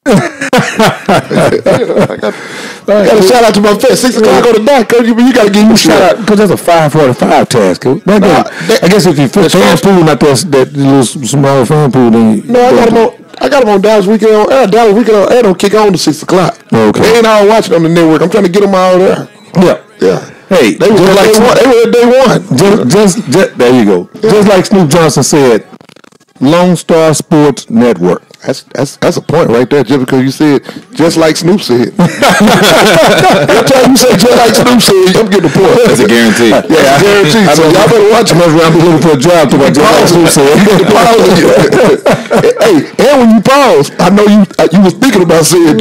I got to shout out to my fans. 6 o'clock on the dot, Coach. You got to give me a shout out because that's a 5:45 task. Coach. I guess if you fit fan pool, not that little small fan pool, then I got them on Dallas Weekend on Air. Dallas Weekend on Air don't kick on to 6 o'clock. Okay. They ain't all watching on the network. I'm trying to get them all there. Yeah. Hey, they were day one. Just there you go. Yeah. Just like Snoop Johnson said, Lone Star Sports Network. That's a point right there, just because you said just like Snoop said. Every time you say just like Snoop said, I'm getting the point. That's a guarantee. Yeah, that's a guarantee. So y'all better watch it. I'm looking for a job to just like Snoop said. Hey, and when you pause, I know you was thinking about saying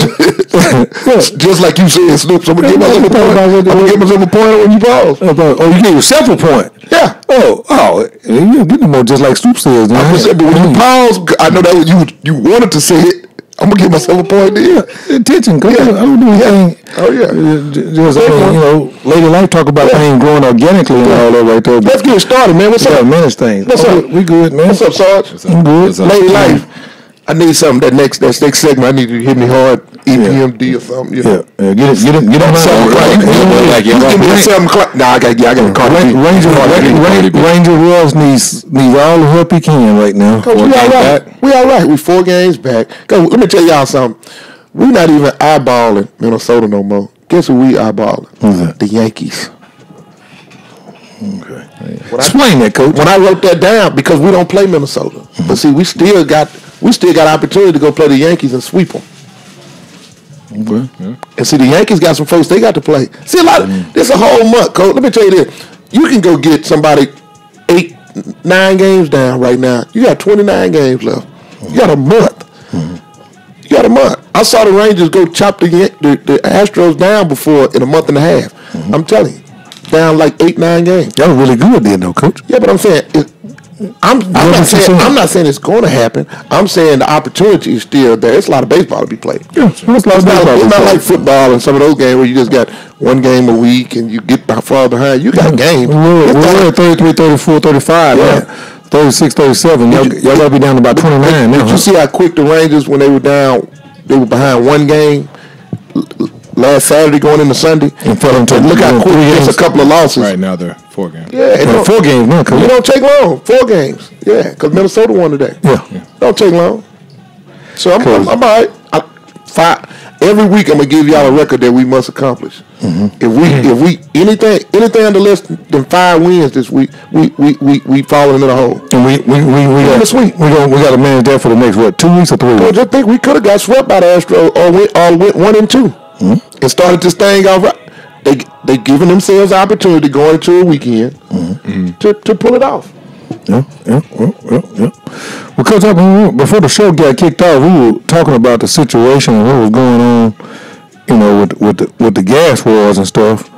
just like you said, Snoop. So I'm gonna give myself a point. I'm gonna give myself a point when you pause. Oh, you gave yourself a point. Yeah. Oh, you getting more just like Snoop says. I'm just saying, but when you pause, I know that you wanted to say it. I'm gonna give myself a point there. Attention, cause I don't do anything. Oh yeah. Just Lady Life talk about things growing organically and all that right there. Let's get started, man. What's up? Manage things. What's up? We good, man. What's up, Sarge? I'm good. Lady Life. I need something. That next segment, I need you to hit me hard. EPMD or something. Yeah. Get on something. Give me a 7 o'clock. Nah, I got to call Ranger Wells needs all the help he can right now. Coach, we all right. We 4 games back. Let me tell y'all something. We're not even eyeballing Minnesota no more. Guess who we eyeballing? The Yankees. Okay. Explain that, Coach. When I wrote that down, because we don't play Minnesota, but see, we still got opportunity to go play the Yankees and sweep them. Okay. Yeah. And see, the Yankees got some folks they got to play. See, this a whole month, Coach. Let me tell you this: you can go get somebody 8-9 games down right now. You got 29 games left. You got a month. You got a month. I saw the Rangers go chop the Astros down before in a month and a half. I'm telling you. Down like 8-9 games. That was really good then, though, Coach. Yeah, but I'm saying I'm not saying it's going to happen. I'm saying the opportunity is still there. It's a lot of baseball to be played. Yeah, it's not like football and some of those games where you just got 1 game a week and you get far behind. You got games. We're at 33, 34, 35. Yeah. 36, 37. Y'all got to be down to about 29 now. Did you see how quick the Rangers, when they were down, they were behind 1 game last Saturday going into Sunday, and fell into look how quick it's a couple of losses. Right now they're 4 games. Yeah, 4 games now. It don't take long. 4 games. Yeah, because Minnesota won today. Yeah. Don't take long. So I'm all right. Every week I'm gonna give y'all a record that we must accomplish. If we anything under less than 5 wins this week, we fall into the hole. And we got to manage that for the next 2 weeks or 3 weeks. I just think we could have got swept by the Astros or went 1-2 and started this thing off right. They giving themselves opportunity going into a weekend to pull it off. Yeah. Well, Coach, before the show got kicked off, we were talking about the situation and what was going on, with the gas wars and stuff.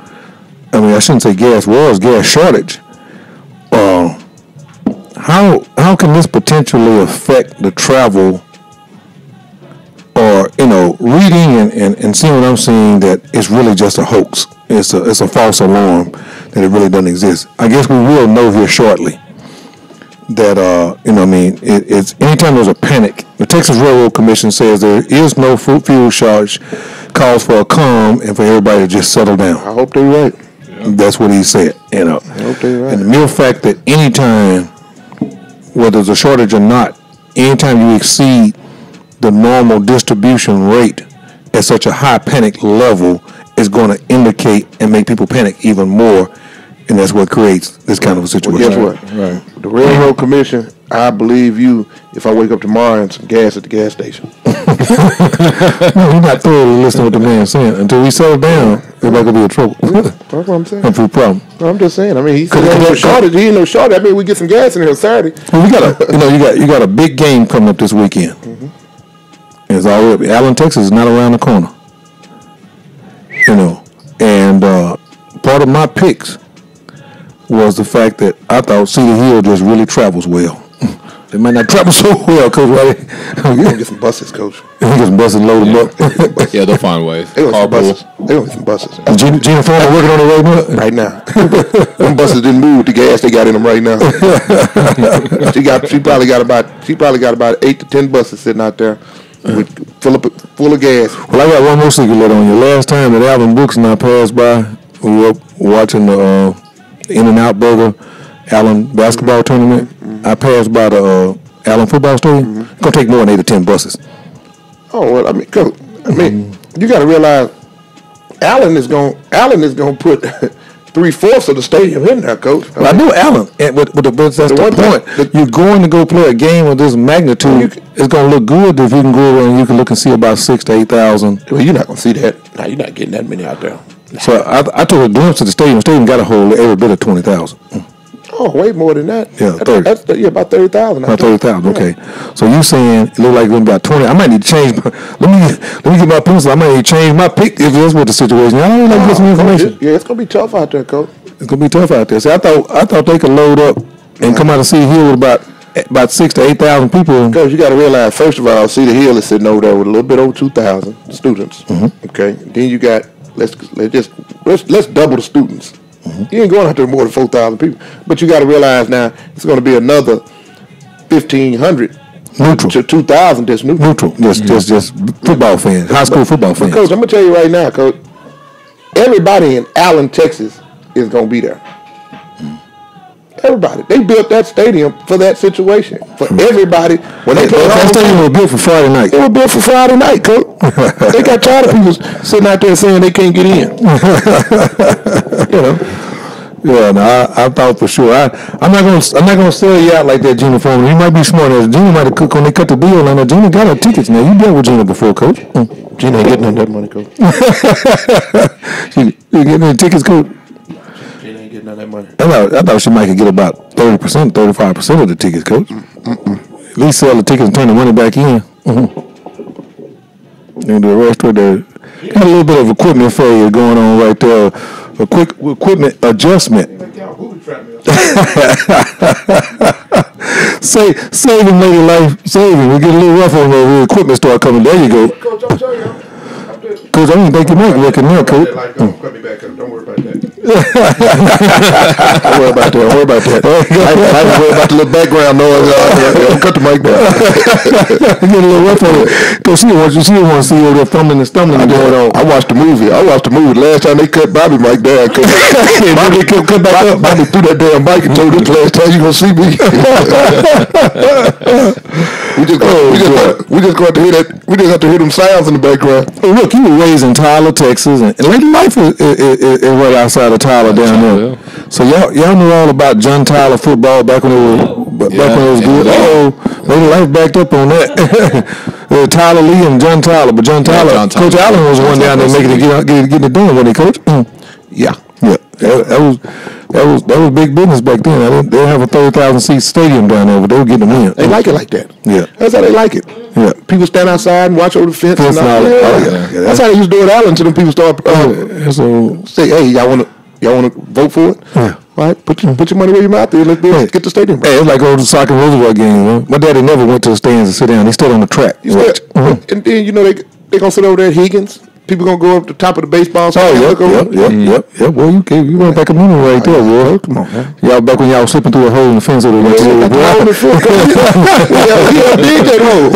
I mean, I shouldn't say gas wars, gas shortage. How can this potentially affect the travel? Or reading and seeing what I'm seeing, that it's really just a hoax. It's a false alarm that it really doesn't exist. I guess we will know here shortly that it's anytime there's a panic. The Texas Railroad Commission says there is no fuel shortage, calls for a calm and for everybody to just settle down. I hope they're right. Yeah. That's what he said. I hope they're right. And the mere fact that anytime, whether there's a shortage or not, anytime you exceed the normal distribution rate at such a high panic level is going to indicate and make people panic even more, and that's what creates this kind of a situation. Well, guess what? Right. The Railroad Commission, I believe you if I wake up tomorrow and some gas at the gas station. No, you're not thoroughly listening to what the man's saying. Until we settle down, everybody could be in trouble. That's what I'm saying. That's a problem. No, I'm just saying. I mean, he said there's no shortage. He ain't no shortage. I mean, we get some gas in here Saturday. Well, you got a big game coming up this weekend. And it's already Allen, Texas is not around the corner. And part of my picks was the fact that I thought Cedar Hill just really travels well. They might not travel so well, Coach. Right? We're gonna get some buses, Coach. We get some buses, load them up. Yeah, they'll find ways. They gonna get some buses. Gina Farmer working on it right now. Them buses didn't move with the gas they got in them right now. She probably got about 8 to 10 buses sitting out there. full of gas. Well, I got one more secret let on you. Last time that Alvin Brooks and I passed by, we were watching the In-N-Out Burger Allen basketball tournament. I passed by the Allen football stadium. It's going to take more than 8 or 10 buses. Oh, well, I mean, Coach, you got to realize Allen is going to put 3/4 of the stadium in there, Coach. Well, I know Allen, but that's the point. You're going to go play a game of this magnitude. It's going to look good if you can go over and you can look and see about 6,000 to 8,000. Well, you're not going to see that. No, you're not getting that many out there. So I took a glimpse of the stadium. The stadium got a hold every bit of 20,000. Oh, way more than that. Yeah, 30. That's about 30,000. About 30,000. Okay. So you saying it look like it's gonna be about 20? I might need to change. Let me get my pencil. I might need to change my pick if that's what the situation. I don't like to get some information. Yeah, it's gonna be tough out there, Coach. It's gonna be tough out there. See, I thought they could load up and come out of Cedar Hill with about 6,000 to 8,000 people. Because you got to realize, first of all, Cedar Hill is sitting over there with a little bit over 2,000 students. Okay, then you got let's double the students. You ain't going out there more than 4,000 people. But you got to realize now it's going to be another 1,500 neutral to 2,000 that's neutral. Just football fans, high school football fans. Coach, I'm gonna tell you right now, Coach. Everybody in Allen, Texas, is gonna be there. Everybody. They built that stadium for that situation. For everybody. When they that stadium was built for Friday night. It was built for Friday night, Coach. They got tired of people sitting out there saying they can't get in. You know. Yeah, no, I thought for sure. I'm not gonna sell you out like that, Gina Foreman. You might be smart as Gina might have cooked when they cut the deal on her. Gina got her tickets now. You dealt with Gina before, Coach. Gina ain't getting none of that money, Coach. You getting any tickets, Coach? Gina ain't getting none of that money. I thought she might could get about 30%, 35% of the tickets, Coach. At least sell the tickets and turn the money back in. And the rest of the got a little bit of equipment failure going on right there. A quick equipment adjustment. Saving lady life, saving. We get a little rough on the equipment start coming. There you go. Coach, I'm telling you, Coach, I don't think you might working now, Coach. Cut me back up. Don't worry about that. Don't worry about that. Don't worry about that. I ain't worry about the little background noise. Cut the mic down. Get a little rough on it. Because she didn't want to see all that thumbing and stumbling going on. I watched the movie. Last time they cut Bobby mic down. Bobby kept cut back up. Bobby threw that damn mic and told this last time you gonna see me. We just got to hear that. We just have to hear them sounds in the background. Oh, look, you were raised in Tyler, Texas, and Lady Life is right outside of Tyler down there. Yeah. So y'all knew all about John Tyler football back when it was good. Lady Life backed up on that. Tyler Lee and John Tyler, but John Tyler, Coach Allen was the one down there making getting it done, wasn't he, Coach? Yeah. That was big business back then. They have a 30,000 seat stadium down there, but they were getting them in. They like it like that. Yeah. That's how they like it. Yeah. People stand outside and watch over the fence. Fence and all that. Yeah. That's how they used to do it at Allen until them people start So say, hey, y'all wanna vote for it? Yeah. All right, put your money where your mouth is. Let's get the stadium. Hey, it's like old soccer Roosevelt game. Huh? My daddy never went to the stands and sit down. He stood on the track. And then they gonna sit over there at Higgins. People gonna go up the top of the baseball. Yep. Boy, you went back a minute right there, boy. Come on, man. Y'all back when y'all was slipping through a hole in the fence over there. Yeah, dig that hole.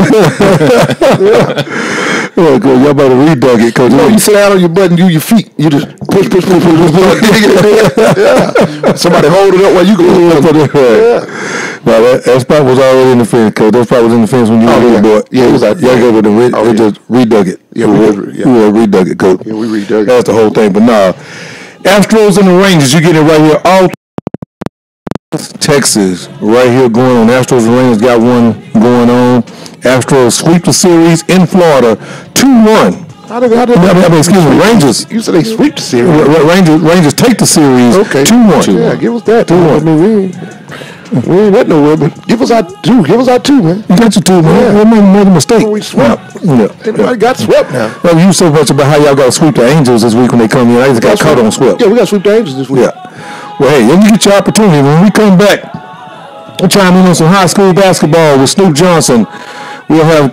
Yeah, coach, y'all better redug it, coach. You sit down on your butt and use your feet. You just push. Dig it. Yeah. Somebody hold it up while you go. Well, that spot was already in the fence, coach. That spot was in the fence when you were a little boy. Yeah, it was out there. Y'all go with it. They just redug it. Yeah, we redug it, coach. Yeah, we redug it. That's the whole thing. But nah, Astros and the Rangers, you get it right here. All Texas, right here going on. Astros and Rangers got one going on. Astros sweep the series in Florida, 2-1. Excuse me, Rangers. You said they sweep the series. Rangers take the series. Okay. 2-1. Yeah, give us that. 2-1. I mean, we ain't went nowhere, but give us our two. Give us our two, man. You got your two, man. Yeah. We made a mistake. We swept. Yeah. Everybody got swept now. Well, you so much about how y'all got to sweep the Angels this week when they come in. I just got caught on swept. Yeah, we got to sweep the Angels this week. Yeah. Well, hey, let me get your opportunity. When we come back, we'll chime in on some high school basketball with Snoop Johnson. We'll have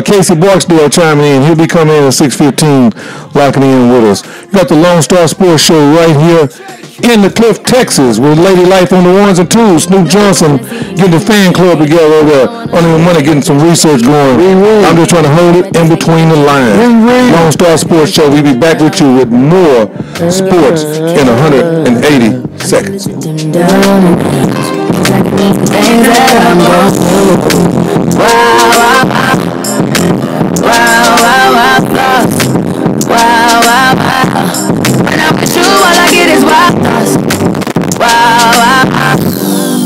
Casey Barksdale chiming in. He'll be coming in at 6:15, locking in with us. You got the Lone Star Sports Show right here in the Cliff, Texas, with Lady Life on the ones and twos. Snoop Johnson getting the fan club together over there. On the money, getting some research going. I'm just trying to hold it in between the lines. Lone Star Sports Show. We'll be back with you with more sports in 180 seconds. When I'm with you, all I get is wild thoughts.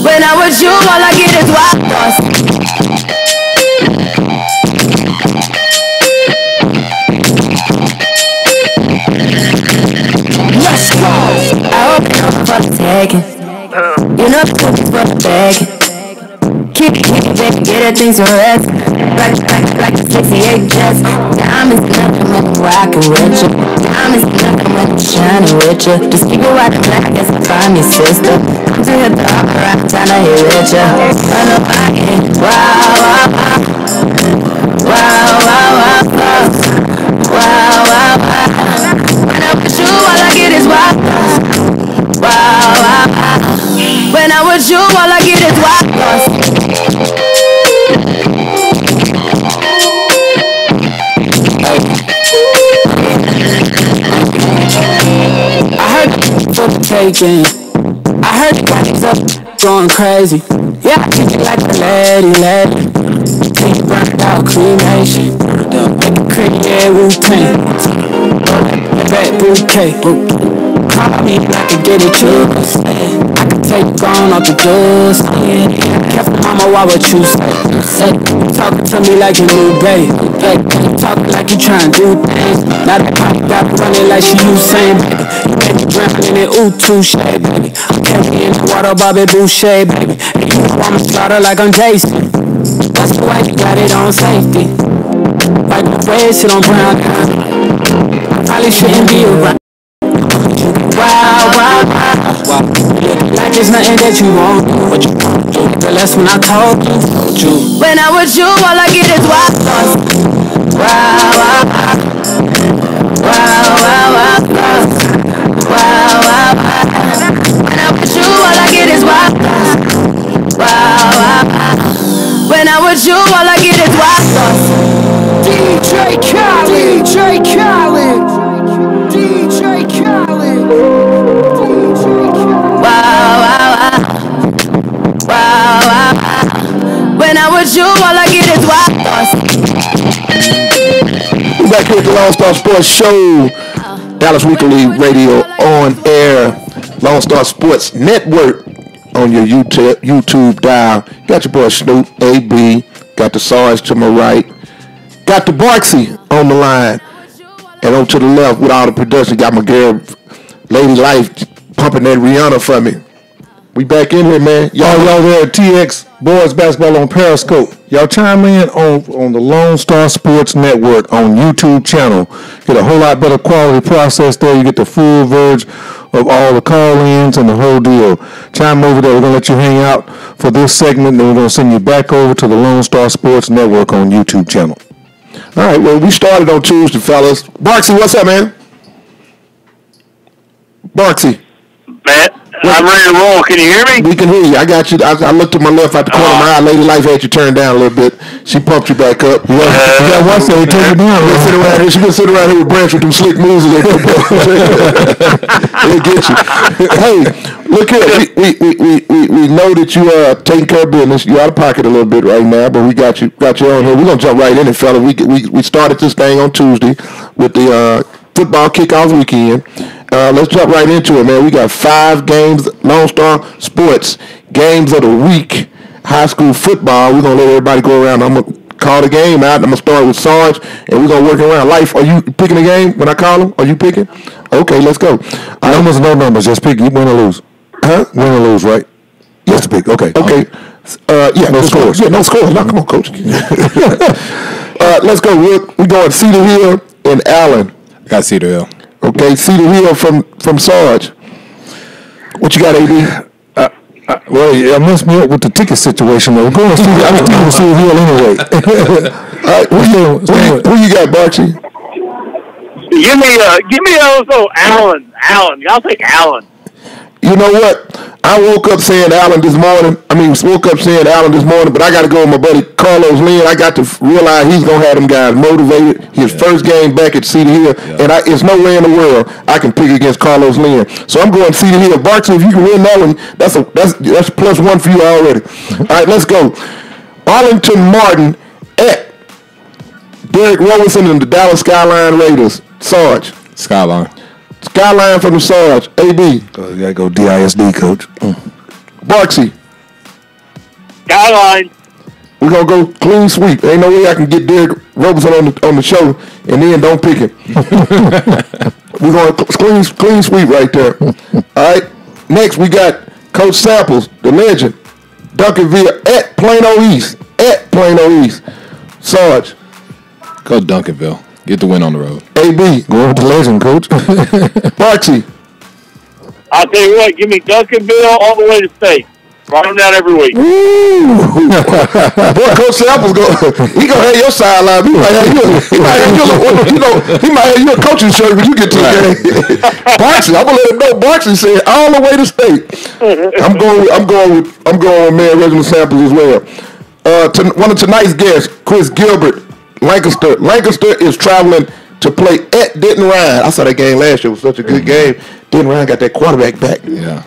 When I'm with you, all I get is wild thoughts. Let's go. I hope you know for the taking. You know the cookies for the begging. Keep it, baby, get her things to rest. Like the 68 Jets. Diamonds nothing when I'm rockin' with you. Diamonds nothing when I'm shining with you. Just keep it white and black as I find me, sister. I'm to hit the opera, I'm trying to hit with you. Run up my head, wow. When I'm with you, all I get is wild thoughts. When I'm with you, all I get is wild thoughts. I heard for the taking. I heard the guys up going crazy. Yeah, I treat you like a lady. Take it burned out cremation. Make it cream, yeah, Wu-Tang. Bad bouquet. Call me like I get it juice. I can take gone off the juice. Careful, mama, why what you say? Talking to me like a new babe. Talking like you trying to do things. Now the pop got running like she Usain, baby. You made me drown in it, ooh, touche, baby. I'm carrying in the water, Bobby Boucher, baby. And you know I'm a slaughter like I'm Jason. That's the way you got it on safety. Like my red shit on brown. Probably shouldn't be around. Wow. Like there's nothing that you won't do. What you won't do. The last when I told you. When I'm with you, all I get is wild thoughts. Wow. When I'm with you, all I get is wild thoughts. When I'm with you, all I get is wild thoughts. DJ Khaled. When I'm with you, all I get is wild thoughts. We're back here at the Lone Star Sports Show. Dallas Weekly Radio on air. Lone Star Sports Network on your YouTube dial. Got your boy Snoop, AB. Got the Sarge to my right. Got the Barksy on the line. And on to the left with all the production. Got my girl, Lady Life, pumping that Rihanna for me. We back in here, man. Y'all there at TX Boys Basketball on Periscope. Y'all chime in on the Lone Star Sports Network on YouTube channel. Get a whole lot better quality process there. You get the full verge of all the call-ins and the whole deal. Chime over there. We're going to let you hang out for this segment, then we're going to send you back over to the Lone Star Sports Network on YouTube channel. All right, well, we started on Tuesday, fellas. Barksy, what's up, man? Barksy. Man, I'm ready to roll. Can you hear me? We can hear you. I got you. I looked to my left out the corner of my eye. Lady Life had you turned down a little bit. She pumped you back up. You got one say turn you down. She been sitting around here with Branch with them slick moves. They'll get you. Hey, look here. We know that you are taking care of business. You're out of pocket a little bit right now, but we got you on here. We're gonna jump right in it, fella. We started this thing on Tuesday with the football kickoff weekend. Let's jump right into it, man. We got 5 games, Lone Star Sports, games of the week, high school football. We're going to let everybody go around. I'm going to call the game out. I'm going to start with Sarge, and we're going to work around. Life, are you picking the game when I call them? Are you picking? Okay, let's go. Numbers, no numbers. Just pick. You win or lose. Huh? Win or lose, right? Just pick. Okay. Okay. Yeah, no scores. Yeah, no scores. No, come on, coach. Let's go. We're going Cedar Hill and Allen. Got Cedar Hill. Okay, Cedar Hill from Sarge. What you got, AB? Well, I messed me up with the ticket situation. Though. Going to Cedar Hill anyway. All right, who you got, Barksy? Give me also Allen. Y'all take Allen. You know what? I woke up saying Allen this morning. But I got to go with my buddy Carlos Lynn. I got to realize he's going to have them guys motivated. His first game back at Cedar Hill. And it's no way in the world I can pick against Carlos Lynn. So I'm going Cedar Hill. Barksy, if you can win that one, that's +1 for you already. All right, let's go. Arlington Martin at Derek Roberson and the Dallas Skyline Raiders. Sarge. Skyline from the Sarge. AB. You gotta go DISD, coach. Barksy. Skyline. We're going to go clean sweep. Ain't no way I can get Derek Roberson on the show and then don't pick him. We're going to clean sweep right there. All right. Next, we got Coach Samples, the legend. Duncanville at Plano East. Sarge. Go Duncanville. Get the win on the road. AB. Go with the legend, coach. Barksy. I'll tell you what, give me Duncanville all the way to state. Run them down every week. Boy, Coach Samples he gonna have your sideline. He might have you a coaching shirt when you get to the game. Barksy, I'm gonna let him know. Barksy said all the way to state. I'm going with man Reginald Samples as well. One of tonight's guests, Chris Gilbert, Lancaster. Lancaster is traveling to play at Denton Ryan. I saw that game last year. It was such a good game. Denton Ryan got that quarterback back. Yeah.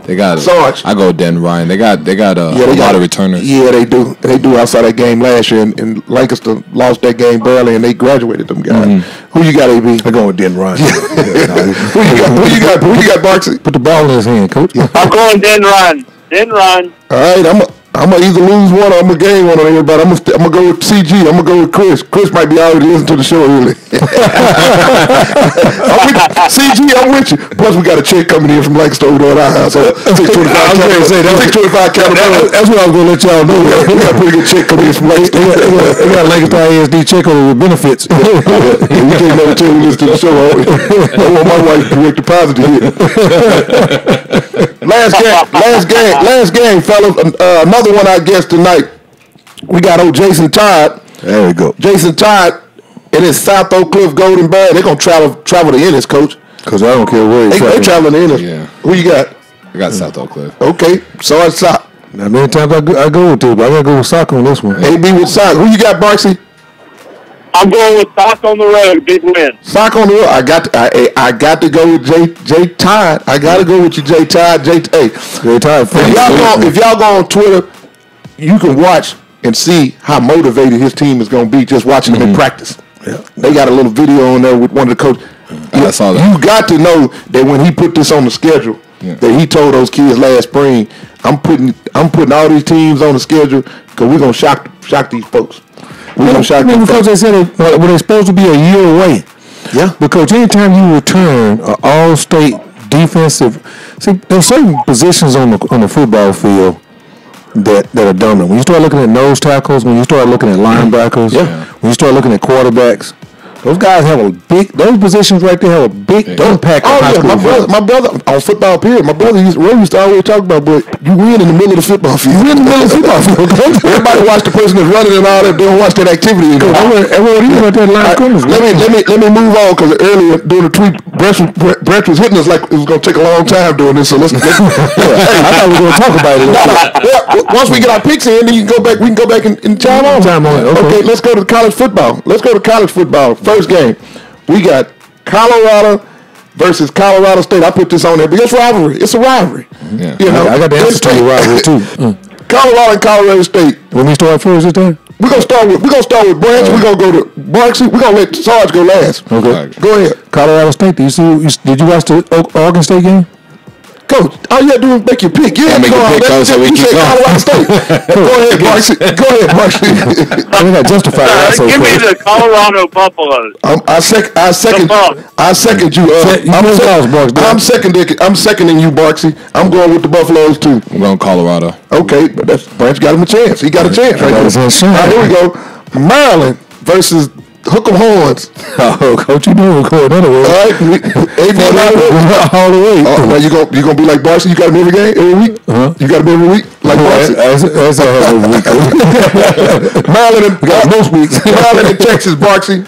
They got Sarge. I go with Denton Ryan. They got a lot of returners. Yeah, they do. They do outside that game last year, and Lancaster lost that game barely, and they graduated them guys. Who you got, AB? I'm going with Denton Ryan. Who you got, Barksy? Put the ball in his hand, coach. I'm going Denton Ryan. All right, I'm gonna either lose one or I'm gonna gain one on everybody. I'm gonna go with CG. I'm gonna go with Chris. Chris might be already listening to the show really. CG, I'm with you. Plus, we got a check coming in from Lancaster over there at our house. So $625 capital. That's what I was gonna let y'all know. We got a pretty good check coming in from Lancaster. They got Lancaster ISD check on the benefits. We can't never tell you listen to the show. I want my wife direct deposit to hit. Last game, fellas. Another one, I guess, tonight. We got old Jason Todd. There we go. Jason Todd and his South Oak Cliff Golden Bear. They're going to travel to Ennis, coach. Because I don't care where they traveling to Ennis. Yeah. Who you got? I got South Oak Cliff. Okay. So it's Sock. Now, many times I go with this, but I got to go with Sock on this one. AB with Sock. Who you got, Barksy? I'm going with Sock on the road. Big win. Sock on the road. I got to go with Jay Todd. I got to go with you, Jay Todd. Jay Todd. If y'all go on Twitter, you can watch and see how motivated his team is going to be just watching them in practice. Yeah. They got a little video on there with one of the coaches. I saw that. You got to know that when he put this on the schedule, that he told those kids last spring, I'm putting all these teams on the schedule because we're going to shock these folks. Because they said they're supposed to be a year away. Yeah. Because anytime you return an all-state defensive, there's certain positions on the football field that are dominant. When you start looking at nose tackles, when you start looking at linebackers, when you start looking at quarterbacks, those guys those positions right there have a big impact on high school. My brother on football period, used to always talk about, boy, you win in the middle of the football field. Everybody watch the person that's running and all that. They don't watch that activity. Let me move on because earlier during the tweet, Brent was hitting us like it was going to take a long time doing this. So let's I thought we were going to talk about it. Once we get our picks in, then we can go back and chime on. Okay, let's go to college football. First game, we got Colorado versus Colorado State. I put this on there because it's rivalry. It's a rivalry. Yeah. You know, I got the answer to the rivalry too. Colorado and Colorado State. When we start first this time? We're gonna start with Branch. We're gonna go to Barksy. We're gonna let Sarge go last. Okay. Go ahead. Colorado State. Did you watch the Oregon State game? Coach, all you gotta do is make your pick. Yeah, make your pick, Coach, so we keep going. Colorado State. Go ahead, Barksy. I got justified. Give me the Colorado Buffaloes. I second you. I'm seconding you, Barksy. I'm going with the Buffaloes too. I'm going Colorado. Okay, but Branch got him a chance. He got a chance right there. All right, here we go. Maryland versus Hook 'em Horns. Oh, Coach, you know we're going another way. All right, all the way. Now you gonna be like Barksy? You got him every game, every week. You got him every week, like Barksy. That's every week. Maryland most weeks. Maryland and Texas, Barksy.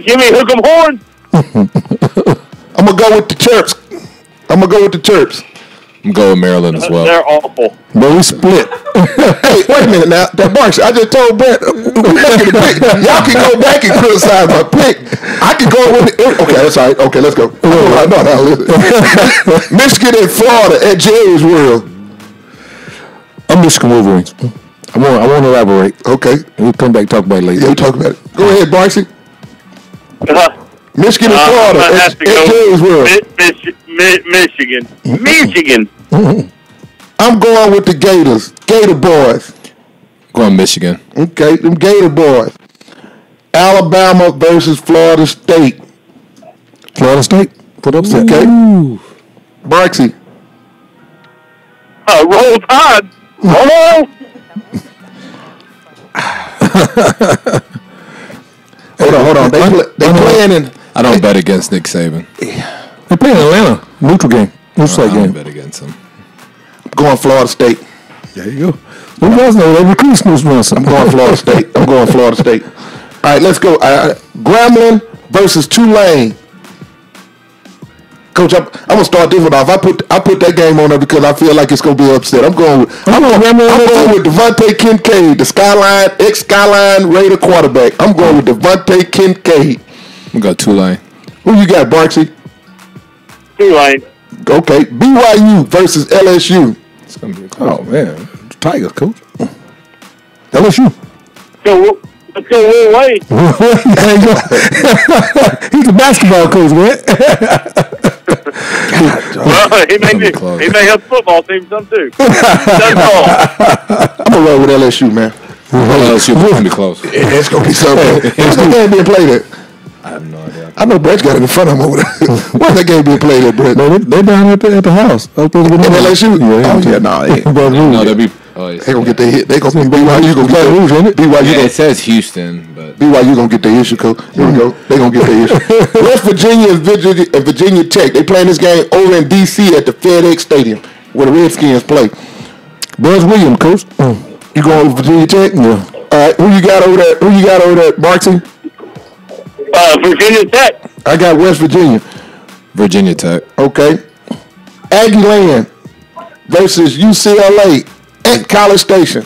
Give me Hook 'em Horns. I'm gonna go with the Terps. I'm gonna go with the Terps. I'm going with Maryland as well. They're awful. But we split. Hey, wait a minute now. That Barks, I just told Brett, we making the pick. Y'all can go back and criticize my pick. I can go with it. Okay, that's all right. Okay, let's go. Michigan and Florida at Jerry's World. I'm Michigan Wolverines. I want to elaborate. Okay. We'll come back and talk about it later. Yeah, we'll talk about it. Go ahead, Barksy. Michigan and Florida I'm gonna at have to go Jerry's World. Michigan. Michigan. I'm going with the Gators. Gator boys. Going Michigan. Okay, them Gator boys. Alabama versus Florida State. Florida State. Put upset. Okay. Barksy. Roll Tide. Roll. Hold on. They playing in. I don't bet against Nick Saban. They play in Atlanta. Neutral game. Neutral site I don't game. bet against him. Going Florida State. There you go. You guys know they recruit Snooze Wilson. I'm going Florida State. I'm going Florida State. All right, let's go. Grambling versus Tulane. Coach, I'm gonna start this one off. I put that game on there because I feel like it's gonna be upset. I'm going with Devontae Kincaid, the ex-Skyline Raider quarterback. I'm going with Devontae Kincaid. We got Tulane. Who you got, Barksy? Tulane. Okay, BYU versus LSU. It's gonna be close. Oh man, Tigers, coach. LSU. Let's go Will Wade. There you go. He's a basketball coach, man. Well, he may help the football team some too. That's all. I'm gonna roll with LSU, man. LSU is gonna be close. It's gonna be something. Where's that game being played at? I have no idea. I know Brett's got it in front of him over there. Where's that game being played at, Brett? No, they down at the house. In LSU? Yeah, No, they'll be. Oh, They gonna get their hit. They gonna BYU gonna get their it says Houston, but BYU gonna get their issue, coach. Here we go. They gonna get their issue. West Virginia and Virginia Tech. They playing this game over in D.C. at the FedEx Stadium where the Redskins play. Buzz Williams, coach. You going with Virginia Tech? Yeah. All right. Who you got over there, Barksy? Virginia Tech. I got West Virginia. Virginia Tech. Okay. Aggie Land versus UCLA at College Station.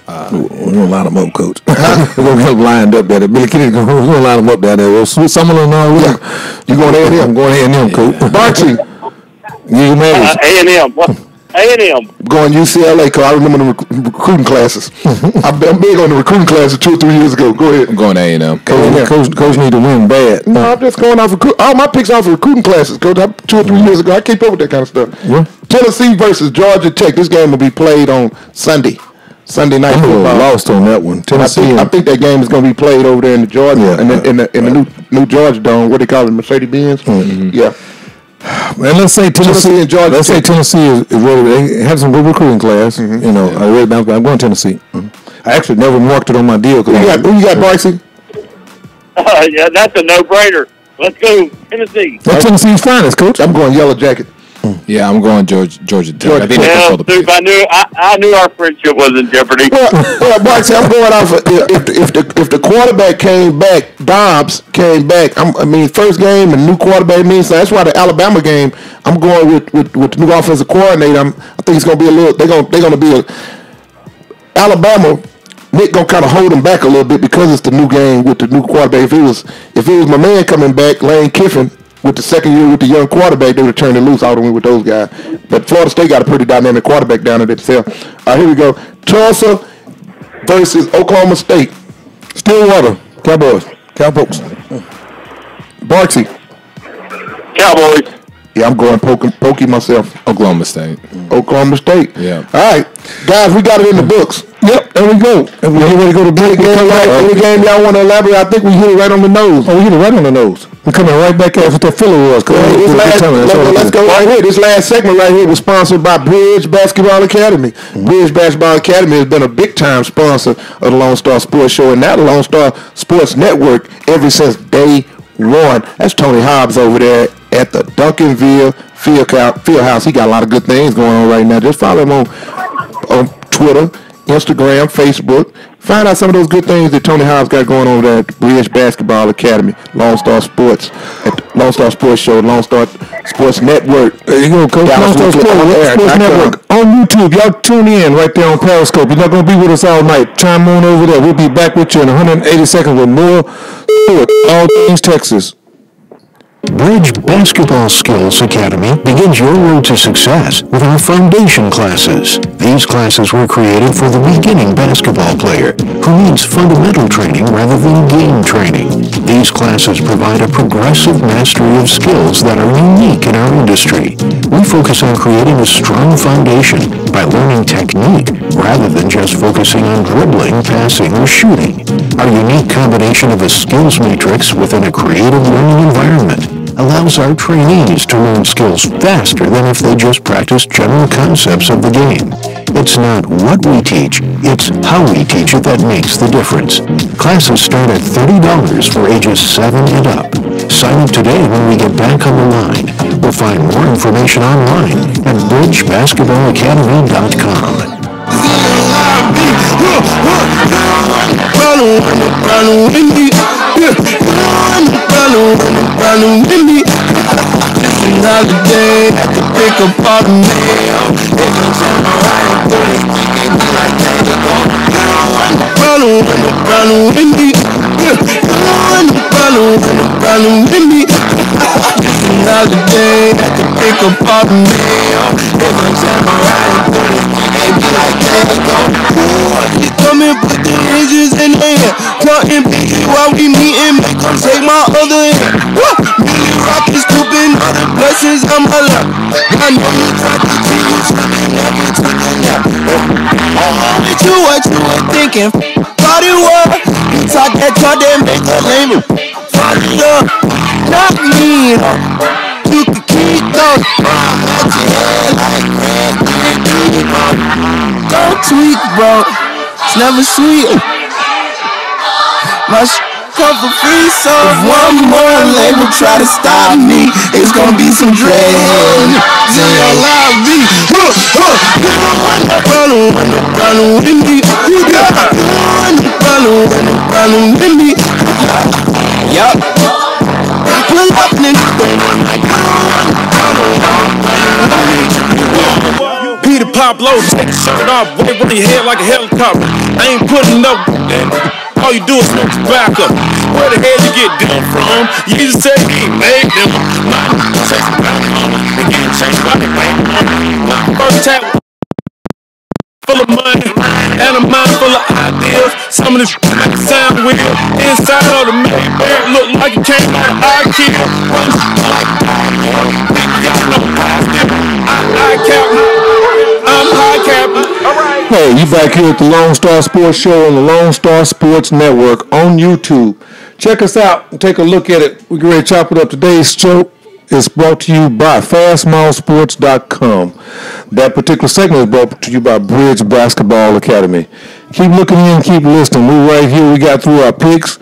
We're gonna line them up, coach. We're gonna get them lined up there. Billy Kennedy, we're gonna line them up down there. We'll switch some of them now. You going A&M? I'm going A&M, coach. Barksy. You mad? A&M. A&M. Going UCLA, because I remember the recruiting classes. I'm big on the recruiting classes 2 or 3 years ago. Go ahead. I'm going A&M. Coach need to win bad. No, I'm just going off all my picks off of recruiting classes. Coach, 2 or 3 years ago, I keep up with that kind of stuff. Yeah. Tennessee versus Georgia Tech. This game will be played on Sunday night football. Lost on that one. Tennessee. I think that game is going to be played over there in the Georgia, in the new Georgia Dome. What they call it, Mercedes-Benz. Mm-hmm. Yeah. And let's say Tennessee and Georgia. Let's say Tennessee is really. They have some good recruiting class. Mm-hmm. You know, I'm going Tennessee. Mm-hmm. I actually never marked it on my deal. Who you got, Barksy? Yeah, that's a no-brainer. Let's go Tennessee. That's Tennessee's finest, coach. I'm going Yellow Jacket. Yeah, I'm going Georgia Tech. I think they Well, control the Duke, pace. I knew our friendship was in jeopardy. Well, Barksy, I'm going off of, if the quarterback came back, Dobbs came back. First game and new quarterback means so that's why the Alabama game. I'm going with the new offensive coordinator. I think it's going to be a little. They're going to be a Alabama. Nick gonna kind of hold him back a little bit because it's the new game with the new quarterback. If it was my man coming back, Lane Kiffin, with the second year with the young quarterback, they would turn it loose all the way with those guys. But Florida State got a pretty dynamic quarterback down there themselves. All right, here we go. Tulsa versus Oklahoma State. Stillwater. Cowboys. Barksy. Cowboys. Yeah, I'm going pokey myself. Oklahoma State. Oklahoma State. Yeah. All right, guys, we got it in the books. Yep, there we go. And we ready to go to break. Any game y'all want to elaborate? I think we hit it right on the nose. Oh, we hit it right on the nose. We're coming right back at what that filler was. Let's go right here. This last segment right here was sponsored by Bridge Basketball Academy. Mm-hmm. Bridge Basketball Academy has been a big-time sponsor of the Lone Star Sports Show and now the Lone Star Sports Network ever since day one. That's Tony Hobbs over there at the Duncanville Field House. He got a lot of good things going on right now. Just follow him on Twitter, Instagram, Facebook. Find out some of those good things that Tony Hobbs got going on there at the Bridge Basketball Academy, Lone Star Sports, at Lone Star Sports Show, Lone Star Sports Network. There you go, Coach. Lone Star Sports Network on YouTube. Y'all tune in right there on Periscope. You're not going to be with us all night. Chime on over there. We'll be back with you in 180 seconds with more sports, all things Texas. Bridge Basketball Skills Academy begins your road to success with our foundation classes. These classes were created for the beginning basketball player who needs fundamental training rather than game training. These classes provide a progressive mastery of skills that are unique in our industry. We focus on creating a strong foundation by learning technique rather than just focusing on dribbling, passing, or shooting. Our unique combination of a skills matrix within a creative learning environment allows our trainees to learn skills faster than if they just practiced general concepts of the game. It's not what we teach, it's how we teach it that makes the difference. Classes start at $30 for ages 7 and up. Sign up today when we get back on the line. We'll find more information online at bridgebasketballacademy.com. Another day, I can pick up all the mail. They gon' turn around and put it like that. They gon' problem with me. Problem with me. Another day, I can pick up all the mail. They gon' turn around and put it like that. They gon' come and put the hinges in the air. Counting pictures while we meeting. Make them take my other hand. Million rockets scooping all the blessings on my lap. I know you tried to do you something every time now. With you, what you were thinking? Thought it was. You talk that talk that make a lame. Fuck it up. Not me. You can keep those. At your head like red. Don't tweak, bro. It's never sweet. My come for free, so if one more label try to stop me, it's gonna be some dread. Zero love me. Problem with me. Problem with me. Yup. Pull up, nigga. Peter Pablo, take your shirt off, wave on your head like a helicopter. I ain't putting up. All you do is smoke tobacco. Where the hell you get them from? You just say he made them. First tap full of money and a mind full of ideas. Some of this make it sound weird. Inside of the Maybach look like it came out of IKEA. I'm high captain. Hey, you back here at the Lone Star Sports Show on the Lone Star Sports Network on YouTube. Check us out and take a look at it. We're ready to chop it up. Today's show is brought to you by FastMallSports.com. That particular segment is brought to you by Bridge Basketball Academy. Keep looking in, keep listening. We're right here. We got through our picks.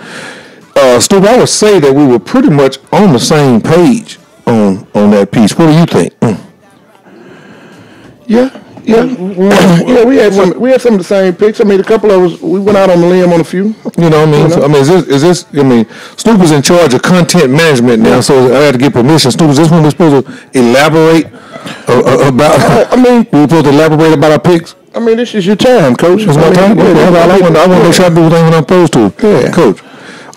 Stu, I would say that we were pretty much on the same page on that piece. What do you think? Yeah, we had some of the same picks. I mean, a couple of us, we went out on the limb on a few. You know what I mean? So, I mean, is this? I mean, Snoop is in charge of content management now, so I had to get permission. Snoop, is this when we're supposed to elaborate about? I mean, we're supposed to elaborate about our picks. I mean, this is your time, Coach. It's my time. I want to make sure I do everything when I'm supposed to. Yeah, Coach.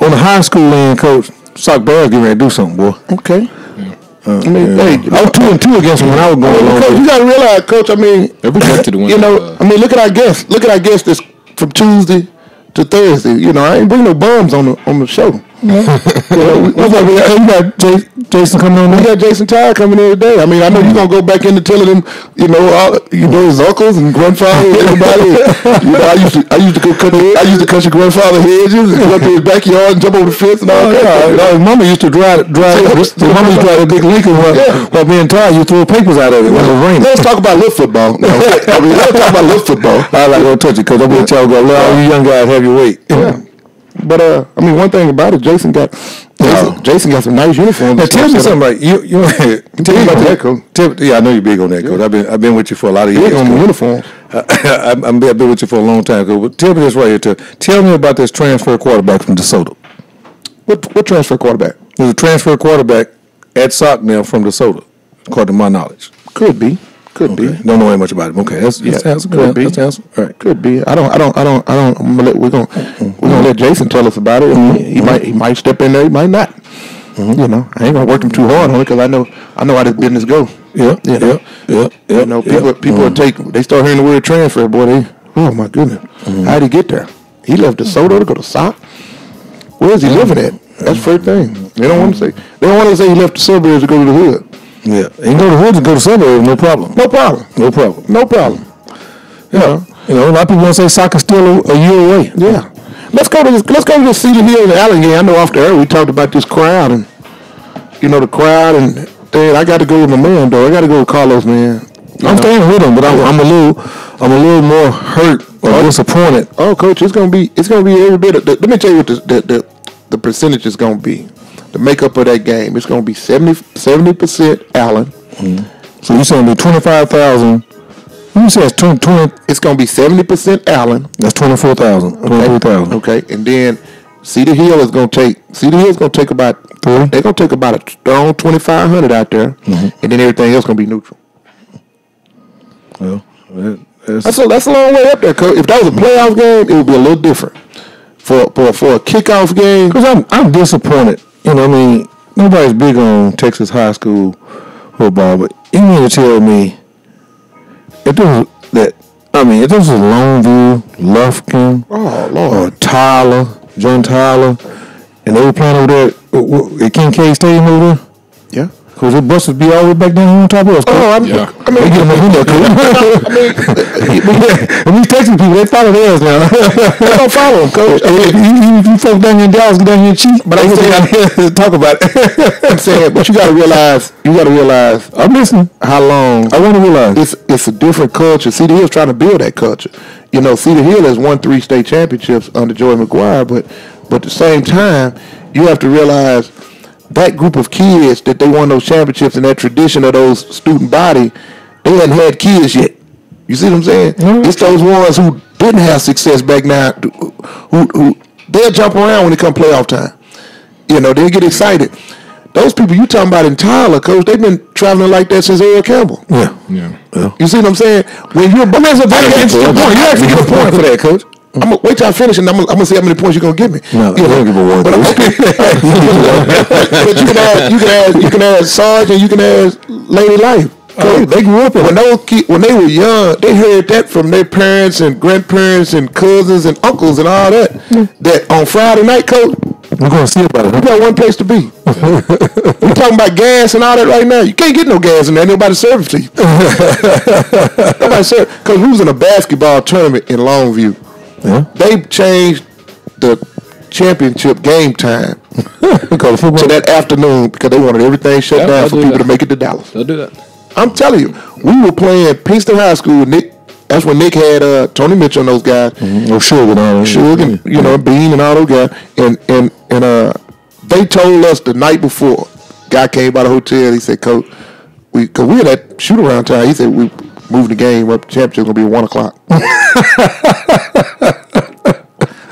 On the high school end, Coach, Sock Bears getting ready to do something, boy. Okay. I mean, I was 2-2 against them when I was going along. Coach, you got to realize, Coach. I mean, you know, I mean, look at our guests. Look at our guests this from Tuesday to Thursday. You know, I ain't bring no bums on the show. We got Jason coming on. We got Jason Tyre coming in today. I mean, I know you're gonna go back into telling him, his uncles and grandfather, everybody. I used to cut your grandfather hedges and go to his backyard and jump over the fence and all that. Mama used to drive. Mama used to drive a big Lincoln while being tired. You throw papers out of it when it was raining. Let's talk about little football. Let's talk about little football. I like to touch it because I'm gonna tell you, all you young guys have your weight. Yeah. But I mean, one thing about it, Jason got some nice uniforms. Now, tell me something, right? You tell me about that, Coach. Yeah, I know you're big on that, Coach. I've been with you for a lot of years. Big on the uniforms. I've been with you for a long time, Coach. But tell me this right here. Tell me about this transfer quarterback from DeSoto. What transfer quarterback? There's a transfer quarterback at Socknell from DeSoto, according to my knowledge. Could be. Don't know that much about him. Okay, that's could be. That's answer. All right. Could be. I don't. We're gonna let Jason tell us about it. He might step in there. He might not. You know, I ain't gonna work him too hard on it because I know how this business go. Yeah. You know, people they start hearing the word transfer, boy. Oh my goodness, how did he get there? He left DeSoto to go to Sock. Where is he living at? That's the first thing. They don't want to say. They don't want to say he left the suburbs to go to the hood. Yeah, he can go to the hood to go to the suburbs, no problem. Yeah, you know, a lot of people want to say soccer's still a year away. Yeah, let's go to this Cedar Hill and Allen game. I know off the air we talked about this crowd and the crowd and I got to go with my man though. I got to go with Carlos, man. I'm staying with him, but I'm a little more hurt or disappointed. Oh, coach, it's gonna be every bit. Let me tell you what the percentage is gonna be. The makeup of that game, it's going to be 70% Allen. So you're saying the 25,000? You say it's 20? It's going to be 70% Allen. That's 24,000. 23,000. Okay, and then Cedar Hill is going to take about 3. They're going to take about a strong 2,500 out there, and then everything else going to be neutral. Well, that's a long way up there. Coach. If that was a playoff game, it would be a little different. For a kickoff game, because I'm disappointed. You know, I mean, nobody's big on Texas high school football, but you mean to tell me if this was Longview, Lufkin, or Tyler, John Tyler, and they were playing over there at Kincaid Stadium over there? Yeah. Because the buses be all the way back down here on top of us. Oh, they get them up and these Texas people, they follow theirs now. They don't follow them, coach. You folks down here in Dallas get down here and cheat, but I stay down here to talk about it. I'm saying, but you got to realize. I'm listening. How long? I want to realize it's a different culture. Cedar Hill's trying to build that culture. You know, Cedar Hill has won 3 state championships under Joey McGuire, but at the same time, you have to realize that group of kids that they won those championships and that tradition of those student body, they hadn't had kids yet. You see what I'm saying? Mm-hmm. It's those ones who didn't have success back now, who they'll jump around when it come playoff time. You know, they'll get excited. Those people you talking about in Tyler, coach, they've been traveling like that since Eric Campbell. Yeah. You see what I'm saying? When you're you actually get a point for that, coach. I'm gonna wait till I finish, and I'm gonna see how many points you're gonna give me. No, you don't give a one. But you can add Sarge and you can add Lady Life. They grew up when they were young. They heard that from their parents and grandparents and cousins and uncles and all that. That on Friday night, coach, we're gonna see about it. You got one place to be. We're talking about gas and all that right now. You can't get no gas in there. Nobody serve it to you. Nobody serve. Because we was in a basketball tournament in Longview. Yeah. They changed the championship game time to that afternoon because they wanted everything shut down for people to make it to Dallas. They'll do that. I'm telling you, we were playing Princeton High School with Nick. That's when Nick had Tony Mitchell and those guys. Mm-hmm. Sugar and all and Bean and all those guys. And they told us the night before. Guy came by the hotel. He said, "Coach, because we had that shoot around time." He said, "We moved the game up. Championship's gonna be 1 o'clock."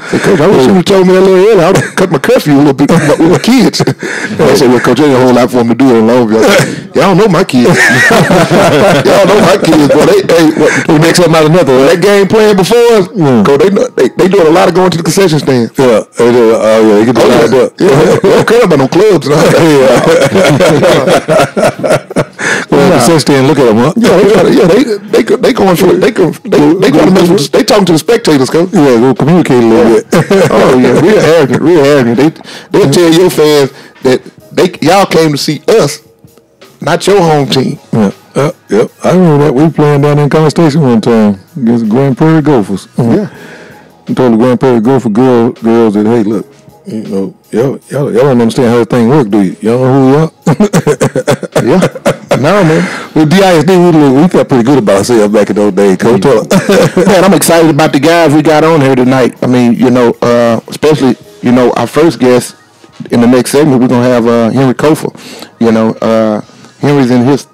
I said, "Coach, I wish you told me that a little earlier. I would have cut my curfew a little bit with my kids." I said, "Well, Coach, there's a whole lot for them to do in Longview." Y'all know my kids. Y'all know my kids. Boy, they make something out of nothing. That game playing before us, Coach, they doing a lot of going to the concession stand. Yeah, they do. They get lined up. They don't care about no clubs. Concession stand, look at them, huh? They going for it. They going to mess with. They talking to the spectators, Coach. Yeah, go communicate a little bit. Oh yeah, real arrogant. They'll tell your fans that y'all came to see us, not your home team. Yeah, yep. I remember that we were playing down in College Station one time against the Grand Prairie Gophers. Yeah, I told the Grand Prairie Gopher girls that, hey, look, you know, y'all don't understand how this thing works, do you? Y'all know who we are? Yeah. No, man. With DISD, we felt pretty good about ourselves back in those days, Coach. Man, I'm excited about the guys we got on here tonight. I mean, you know, especially, you know, our first guest in the next segment, we're going to have Henry Kofor. You know, Henry's in his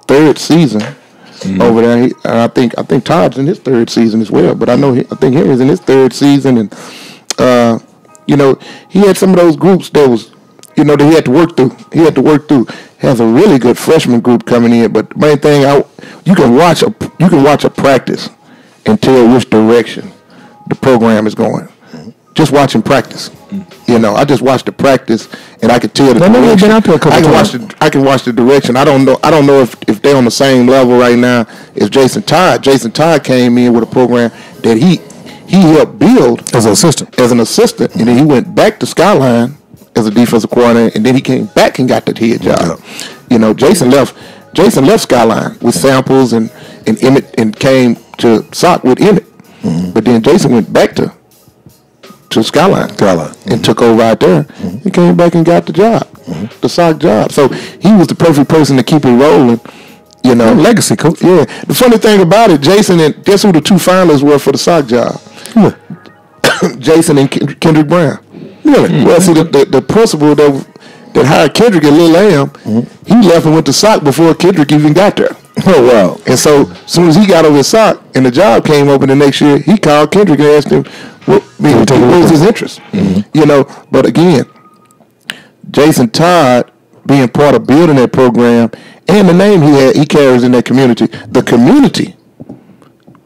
3rd season over there. I think Todd's in his 3rd season as well. But I think Henry's in his 3rd season. And, you know, he had some of those groups that was you know, that he had to work through. Has a really good freshman group coming in, but the main thing, you can watch a practice and tell which direction the program is going. Just watching practice. You know, I just watched the practice and I could tell the direction. I can watch the direction. I don't know if they're on the same level right now as Jason Todd. Jason Todd came in with a program that he helped build as an assistant, and then he went back to Skyline as a defensive coordinator, and then he came back and got the head job. You know, Jason left Skyline with Samples and Emmett and came to SOC with Emmett. But then Jason went back to Skyline and took over out there and came back and got the job, the SOC job. So he was the perfect person to keep it rolling. You know, legacy coach. Yeah. The funny thing about it, Jason, and guess who the two finalists were for the SOC job? Jason and Kendrick Brown. Really? Well, see, the principal that hired Kendrick at Lil Lamb, he left and went to SOC before Kendrick even got there. Oh, wow. And so as soon as he got over at SOC and the job came open the next year, he called Kendrick and asked him what was his interest. You know, but again, Jason Todd being part of building that program and the name he carries in that community, the community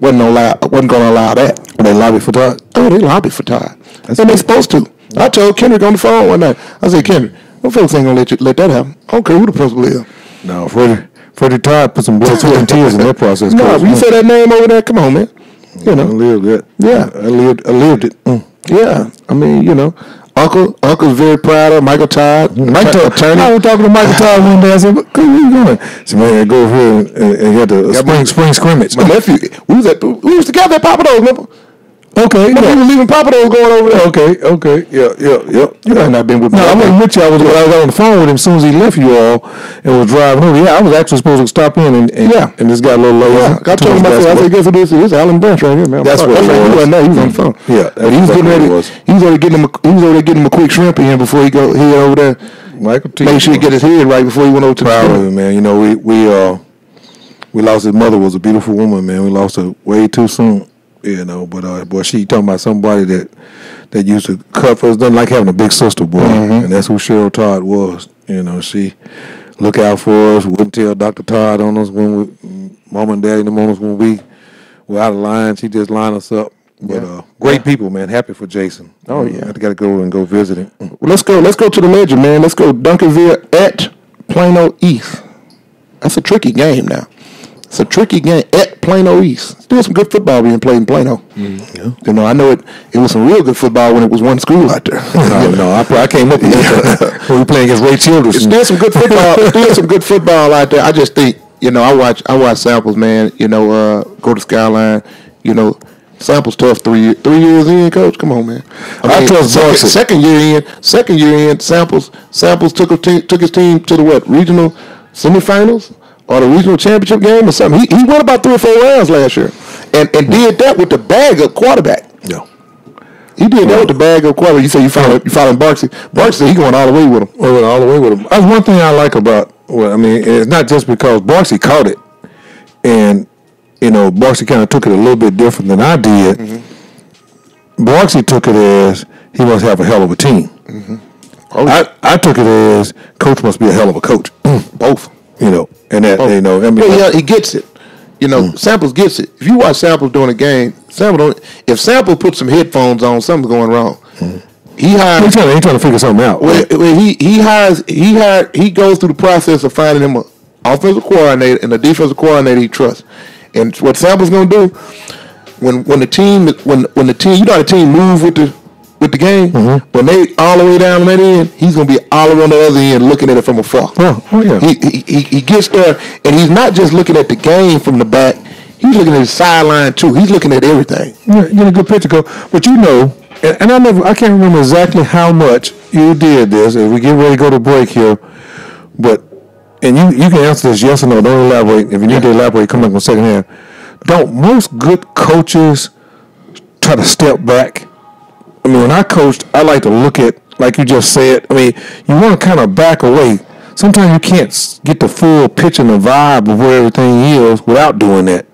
wasn't going to allow that. They lobbied for Todd? Oh, they lobbied for Todd. And they're supposed to. I told Kendrick on the phone one night, I said, Kendrick, them folks ain't going to let that happen. I don't care who the principal is. No, Freddie Todd put some blood, sweat, and tears in that process. No, you say that name over there, come on, man. You know. I lived it. Yeah. I lived it. Yeah. I mean, you know, Uncle's very proud of Michael Todd. Attorney. I was talking to Michael Todd one day. I said, where you going? He said, man, go over here and had the spring scrimmage. My nephew, we was together at Papa Do's, remember? Okay. We were leaving Papa Do's going over there. Okay. Yeah. You might not been with me. No, I wasn't with you. I was on the phone with him as soon as he left you all and was driving over. Yeah, I was actually supposed to stop in and this got a little low. Yeah, I told him, I said, guess who this is? It's Alan Branch right here, man. That's what it was. He was on the phone. Yeah. But he was getting ready. He was already getting him a quick shrimp in before he over there. Michael T. Make sure he get his head right before he went over to the proud of him, man. You know, we lost his mother. Was a beautiful woman, man. We lost her way too soon. You know, but boy, she talking about somebody that used to cut for us. Doesn't like having a big sister, boy, and that's who Cheryl Todd was. You know, she look out for us. Wouldn't tell Dr. Todd on us when Mom and Dad in the moments when we were out of line. She just lined us up. But great people, man. Happy for Jason. Oh yeah, I got to go visit him. Well, let's go to the legend, man. Let's go Duncanville at Plano East. That's a tricky game now. It's a tricky game at Plano East. Still some good football being played in Plano. Yeah. You know, I know it was some real good football when it was one school out there. No, I came up with that when we were playing against Ray Childress. It's still some good football. Still some good football out there. I just think, you know, I watch Samples, man. You know, go to Skyline. You know, Samples tough 3 years in, coach. Come on, man. I trust Barksy. Second year in, Samples took his team to the regional semifinals. Or the regional championship game or something. He won about 3 or 4 rounds last year. And did that with the bag up quarterback. Yeah. He did that with the bag up quarterback. You say you following Barksy. Barksy, he going all the way with him. All the way with him. That's one thing I like about, it's not just because Barksy caught it. And, you know, Barksy kind of took it a little bit different than I did. Barksy took it as he must have a hell of a team. Oh, yeah. I took it as coach must be a hell of a coach. Both. You know, and that, you know, I mean, yeah, he gets it. You know, Samples gets it. If you watch Samples during a game, if Samples puts some headphones on, something's going wrong. He hires. He's trying to figure something out. He goes through the process of finding him an offensive coordinator and a defensive coordinator he trusts. And what Samples gonna do when the team you know how the team move with the game, when they all the way down on that end, he's gonna be all around the other end looking at it from afar. Oh yeah. He gets there, and he's not just looking at the game from the back. He's looking at the sideline too. He's looking at everything. Yeah, you get a good picture, Coach. But you know, and I can't remember exactly how much you did this as we get ready to go to break here. But you can answer this yes or no. Don't elaborate. If you need to elaborate, come back in the second half. Don't most good coaches try to step back? I mean, when I coached, I like to look at, like you just said, I mean, you want to kind of back away. Sometimes you can't get the full picture and the vibe of where everything is without doing that.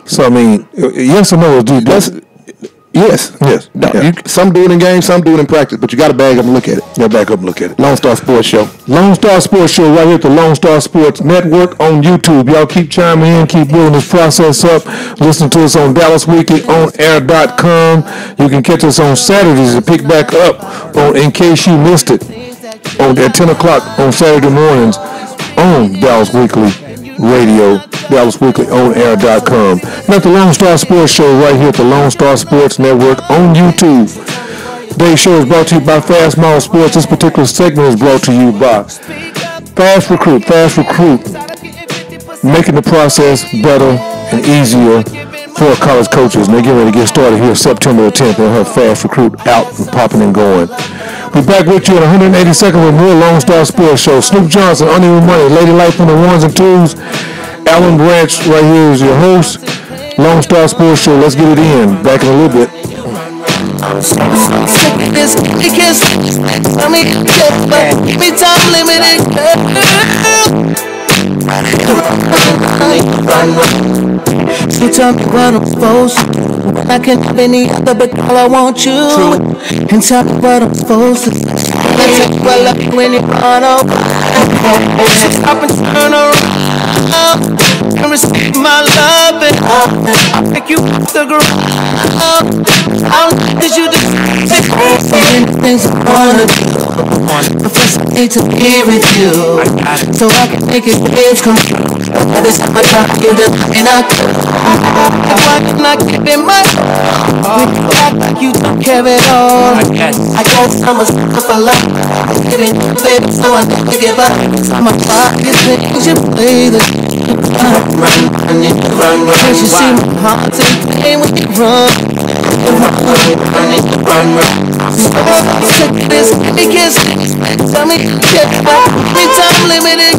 So, I mean, yes or no, dude, Yes. No, Yeah. some do it in games, some do it in practice, but you got to bag up and look at it. Yeah, back up and look at it. Lone Star Sports Show. Lone Star Sports Show right here at the Lone Star Sports Network on YouTube. Y'all keep chiming in, keep building this process up. Listen to us on DallasWeeklyOnAir.com. You can catch us on Saturdays and pick back up on, in case you missed it, at 10 o'clock on Saturday mornings on Dallas Weekly Radio, DallasWeeklyOnAir.com. Now the Lone Star Sports Show right here at the Lone Star Sports Network on YouTube. Today's show is brought to you by Fast Mall Sports. This particular segment is brought to you by Fast Recruit. Fast Recruit, making the process better and easier for college coaches. And they're getting ready to get started here September the 10th. They'll have Fast Recruit out and popping and going. We're back with you in 182nd with more Lone Star Sports Show. Snoop Johnson, Uneven Money, Lady Life on the ones and twos. Alan Branch right here is your host. Lone Star Sports Show. Let's get it in. Back in a little bit. You tell me what I'm supposed to do. I can't have any other, but all I want you. And tell me what I'm supposed to do. Let's take well up when you run over. Stop and turn around and receive my love, and I'll take you off the ground. I'll let you do so many things I wanna do. But first I need to be with you, so I can make it dreams come true. Every time I try to get it, and I could. Why can I keep in my heart? You act like you don't care at all. I guess I'm a sucker for love. I'm giving you, baby, so I never give up. I'm a pocket things you play the run. Can't you see my heart in pain when you run? Take this, take it, tell me, get back. Me time limited,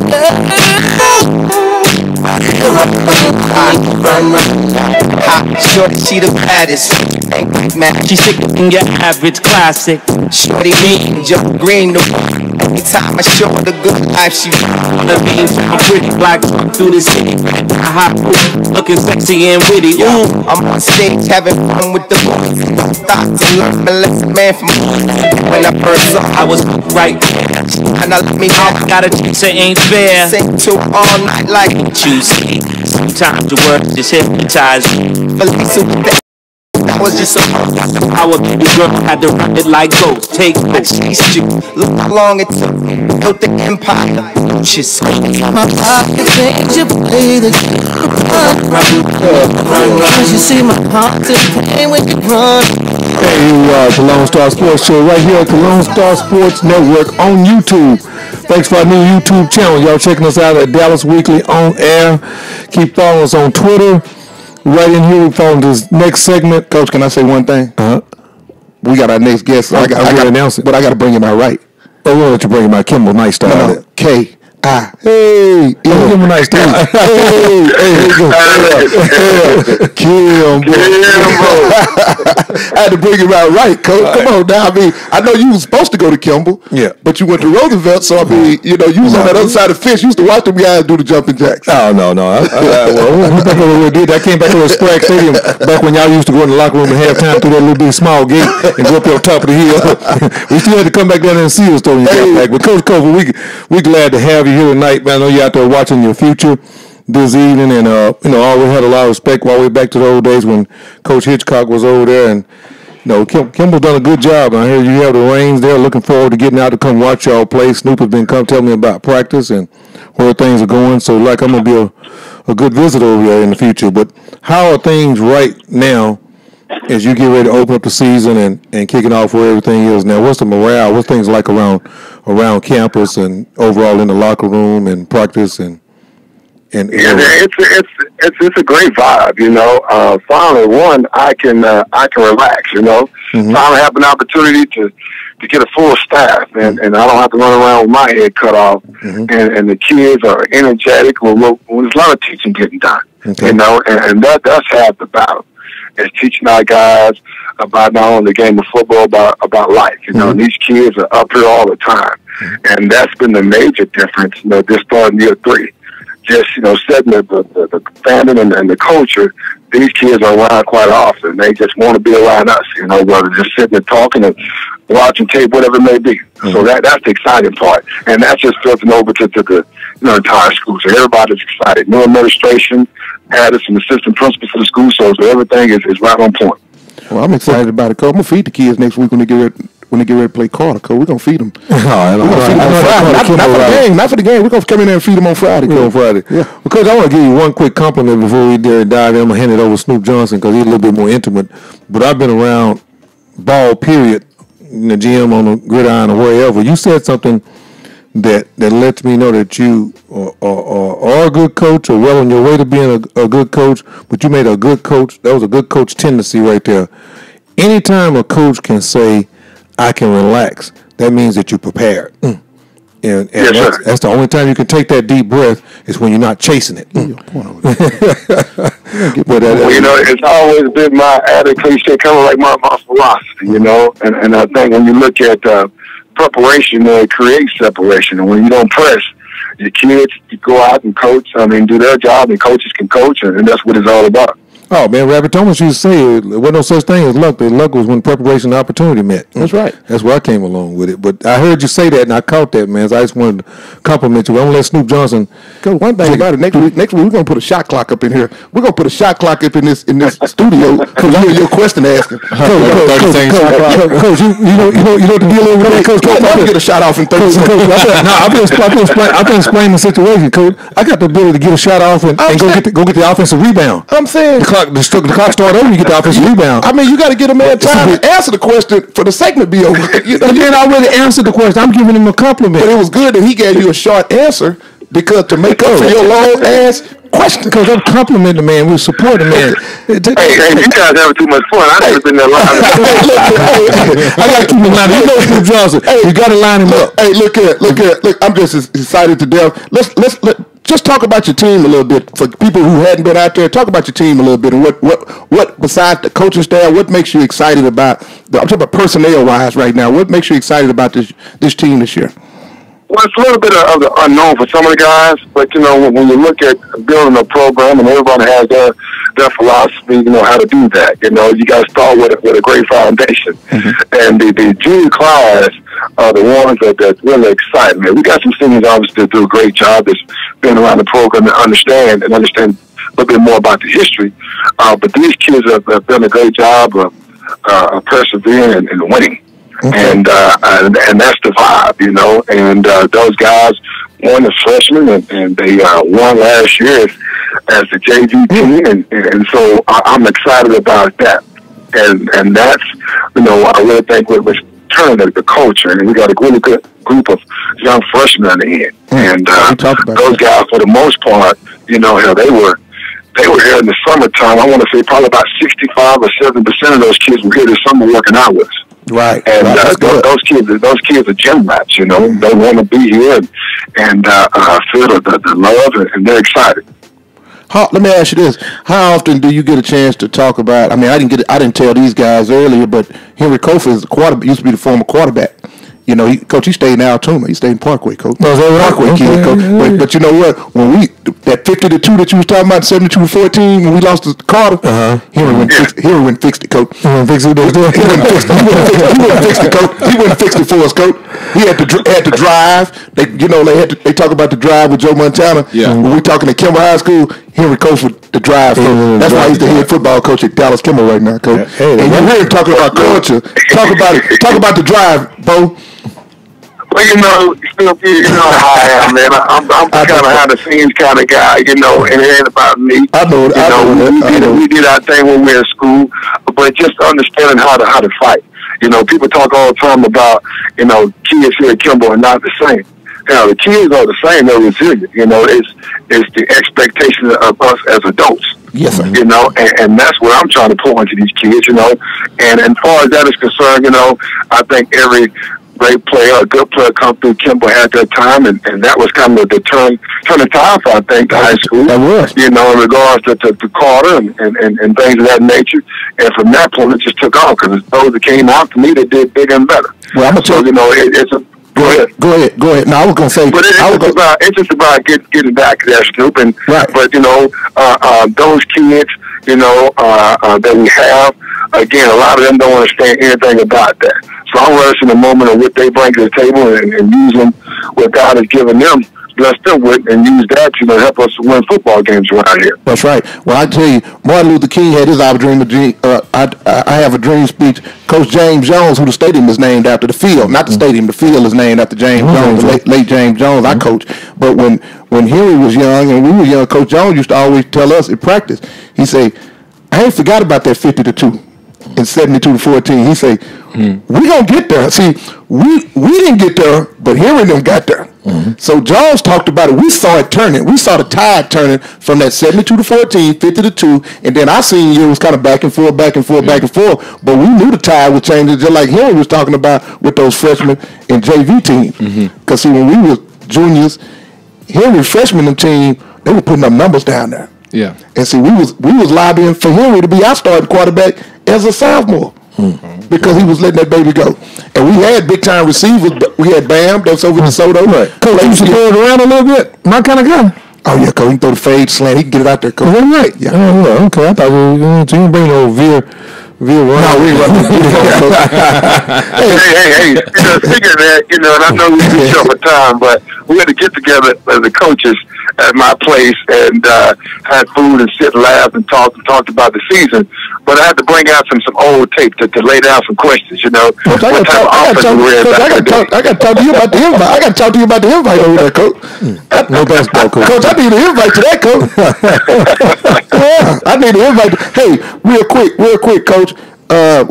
Shorty, she the baddest. Man, she sick than your average classic. Shorty mean Joe Green. Anytime I show her the good life, she wanna be a pretty black through the city. Hot, looking sexy and witty. Ooh, I'm on stage having fun with the boys. Thoughts and learn my lesson, man, from when I first saw I was right. And I let me have, got a chance, it ain't fair. Sing to her all night like you see. Sometimes the words just hypnotize me. That was just a I would be girl, had to run it like ghost. Take the chase you. Look how long it took. Built the empire. She's my pocket things you play the run. You see my heart in pain when you run. Hey, you are the Lone Star Sports Show right here at the Lone Star Sports Network on YouTube. Thanks for our new YouTube channel. Y'all checking us out at Dallas Weekly On Air. Keep following us on Twitter. Right in here, we found this next segment. Coach, can I say one thing? We got our next guest. I got to announce it, but I got to bring him out right. Oh, we'll let you bring him out. Kimball Night style. K. Hey, Kimball Night style. Kimball. I had to bring him out right, Coach. Come on now. I mean, I know you was supposed to go to Kimball. Yeah. But you went to Roosevelt, so I mean, you know, you was on that other side of the fence. You used to watch them guys do the jumping jacks. Oh, no. I came back over to Sprague Stadium back when y'all used to go in the locker room at halftime through that little bit small gate and go up there on top of the hill. We still had to come back down there and see us though when you got back. But Coach Koval, we glad to have you here tonight, man. I know you're out there watching your future this evening, and always had a lot of respect all the way back to the old days when Coach Hitchcock was over there, and Kimball's done a good job. I hear you have the reins there. Looking forward to getting out to come watch y'all play. Snoop has been come tell me about practice and where things are going. So I'm gonna be a good visitor over there in the future. But how are things right now as you get ready to open up the season and kicking off where everything is now? What's the morale? What's things like around campus and overall in the locker room and practice and it's a great vibe, finally I can relax, Mm-hmm. Finally have an opportunity to get a full staff and I don't have to run around with my head cut off. Mm-hmm. And the kids are energetic when there's a lot of teaching getting done, okay. and that's half the battle. It's teaching our guys about not only the game of football, about life. Mm-hmm. These kids are up here all the time. Mm-hmm. And that's been the major difference, just starting year 3. Just, setting the fandom and the culture these kids are around quite often. They just want to be around us, you know, whether just sitting and talking and watching tape, whatever it may be. So that's the exciting part. And that's just filtering over to the entire school. So everybody's excited. New administration, added some assistant principals to the school, so everything is right on point. Well, I'm excited about it, Coach. I'm going to feed the kids next week when they get ready to play Carter, Coach. We're going to feed them. We're going to feed them on Friday. Not for the game. Not for the game. We're going to come in there and feed them on Friday. On Friday. Yeah. Because I want to give you one quick compliment before we dive in. I'm going to hand it over to Snoop Johnson because he's a little bit more intimate. But I've been around ball, period, in the gym, on the gridiron, or wherever. You said something that lets me know that you are a good coach or well on your way to being a good coach, but you made a good coach. That was a good coach tendency right there. Anytime a coach can say, I can relax, that means that you're prepared. And Yes, that's the only time you can take that deep breath is when you're not chasing it. Well, you know, it's always been my added cliche, kind of like my philosophy, you know, and I think when you look at preparation, it creates separation. And when you don't press, your kids, you go out and coach, do their job, and coaches can coach, and that's what it's all about. Oh, man, Rabbit Thomas used to say there wasn't no such thing as luck. The luck was when preparation and opportunity met. That's right. That's where I came along with it. But I heard you say that, and I caught that, man. So I just wanted to compliment you. I'm going to let Snoop Johnson. Because one thing about it, next week we're going to put a shot clock up in here. We're going to put a shot clock up in this studio because you hear your question asking. Coach, you know the deal over there? Coach, I'll get a shot off in 30 seconds. I've been explaining the situation, Coach. I got the ability to get a shot off and go get the offensive rebound. I'm saying the clock start over, you get the offensive rebound. You got to get a man time to answer the question for the segment be over. You already answered the question. I'm giving him a compliment. But it was good that he gave you a short answer because to make up for your long ass question. Because I'm complimenting the man. We support the man. Hey, you guys having too much fun. I never been there long. I got to keep him line. You know Snoop Johnson. You got to line him up. Hey, look. I'm just excited to death. Let's just talk about your team a little bit for people who hadn't been out there. Talk about your team a little bit and what besides the coaching staff, what makes you excited about? I'm talking about personnel wise right now. What makes you excited about this team this year? Well, it's a little bit of the unknown for some of the guys, but when you look at building a program and everybody has their philosophy, how to do that. You got to start with a great foundation, and the junior class are the ones that really excite me. We got some seniors obviously that do a great job that's been around the program and understand a little bit more about the history. But these kids have done a great job of persevering and winning. And that's the vibe, and those guys won as freshmen and they won last year as the JV team, and so I'm excited about that, and that's, I really think was turning the culture, and we got a really good group of young freshmen on the end, and those guys for the most part, they were here in the summertime. I want to say probably about 65 or 70% of those kids were here this summer working out with us. Right, and those kids are gym rats. They want to be here and feel the love, and they're excited. Let me ask you this: how often do you get a chance to talk about? I didn't tell these guys earlier, but Henry Kofor is used to be the former quarterback. Coach, he stayed in Altoona. He stayed in Parkway, Coach. Parkway kid, Coach. But you know what? When that 50-2 that you was talking about, 72-14, when we lost to Carter, Henry went fixed it, Coach. He wouldn't fix it, Coach. He wouldn't fix it for us, Coach. He had to drive. They talk about the drive with Joe Montana. Yeah. When we talking at Kimball High School, Henry coached the drive. That's why he's the head football coach at Dallas Kimball right now, Coach. And you hear him talking about culture. Talk about it. Talk about the drive, Bo. Well, you know how I am, man. I'm kind of behind the scenes kind of guy, and it ain't about me. I know it. We did our thing when we were in school, but just understanding how to fight. People talk all the time about, kids here at Kimball are not the same. The kids are the same. They're resilient. It's the expectation of us as adults. Yes, sir. And that's what I'm trying to pour into these kids. And as far as that is concerned, I think every great player, a good player come through Kimball at that time, and that was kind of the turning time for, I think, the high school. That was. In regards to Carter and things of that nature. And from that point, it just took off, because those that came out to me, they did bigger and better. Well, I'm going to tell you. It's a... Go ahead. No, I was going to say. But it's just about getting back to that, Snoop. And, right. But, those kids, that we have. Again, a lot of them don't understand anything about that. So I'm relishing the moment of what they bring to the table and using what God has given them, blessed them with, and use that to help us win football games around here. That's right. Well, I tell you, Martin Luther King had his I Have a Dream speech. Coach James Jones, who the stadium is named after, the field, not the stadium, the field is named after James Jones, the late James Jones, I coached. But when Henry was young and we were young, Coach Jones used to always tell us in practice, he say, I ain't forgot about that 50-2 and 72-14. He say, we gonna get there. See, we didn't get there, but Henry and them got there. So Jones talked about it. We saw it turning. We saw the tide turning from that 72-14, 50-2, and then our senior year was kind of back and forth. But we knew the tide was changing, just like Henry was talking about with those freshmen and JV team. Because see, when we were juniors, Henry's freshman team, they were putting up numbers down there. Yeah. And see, we was lobbying for Henry to be our starting quarterback as a sophomore. Because he was letting that baby go. And we had big time receivers. We had Bam, that's over in DeSoto. Right. Coach, you used to throw it around a little bit. My kind of guy. Oh, yeah, Coach. He can throw the fade slant. He can get it out there, Coach. Right. Yeah. Oh, okay. I thought you didn't bring no veer one. No, we wasn't. Hey. Speaking of that, and I know we get short for time, but we had to get together as the coaches at my place and had food and sit and laugh and talked about the season. But I had to bring out some old tape to lay down some questions, Coach, I got to talk to you about the invite. I got to talk to you about the invite over there, Coach. No basketball, Coach. Coach, I need an invite to that, Coach. Yeah, I need an invite. Hey, real quick, Coach.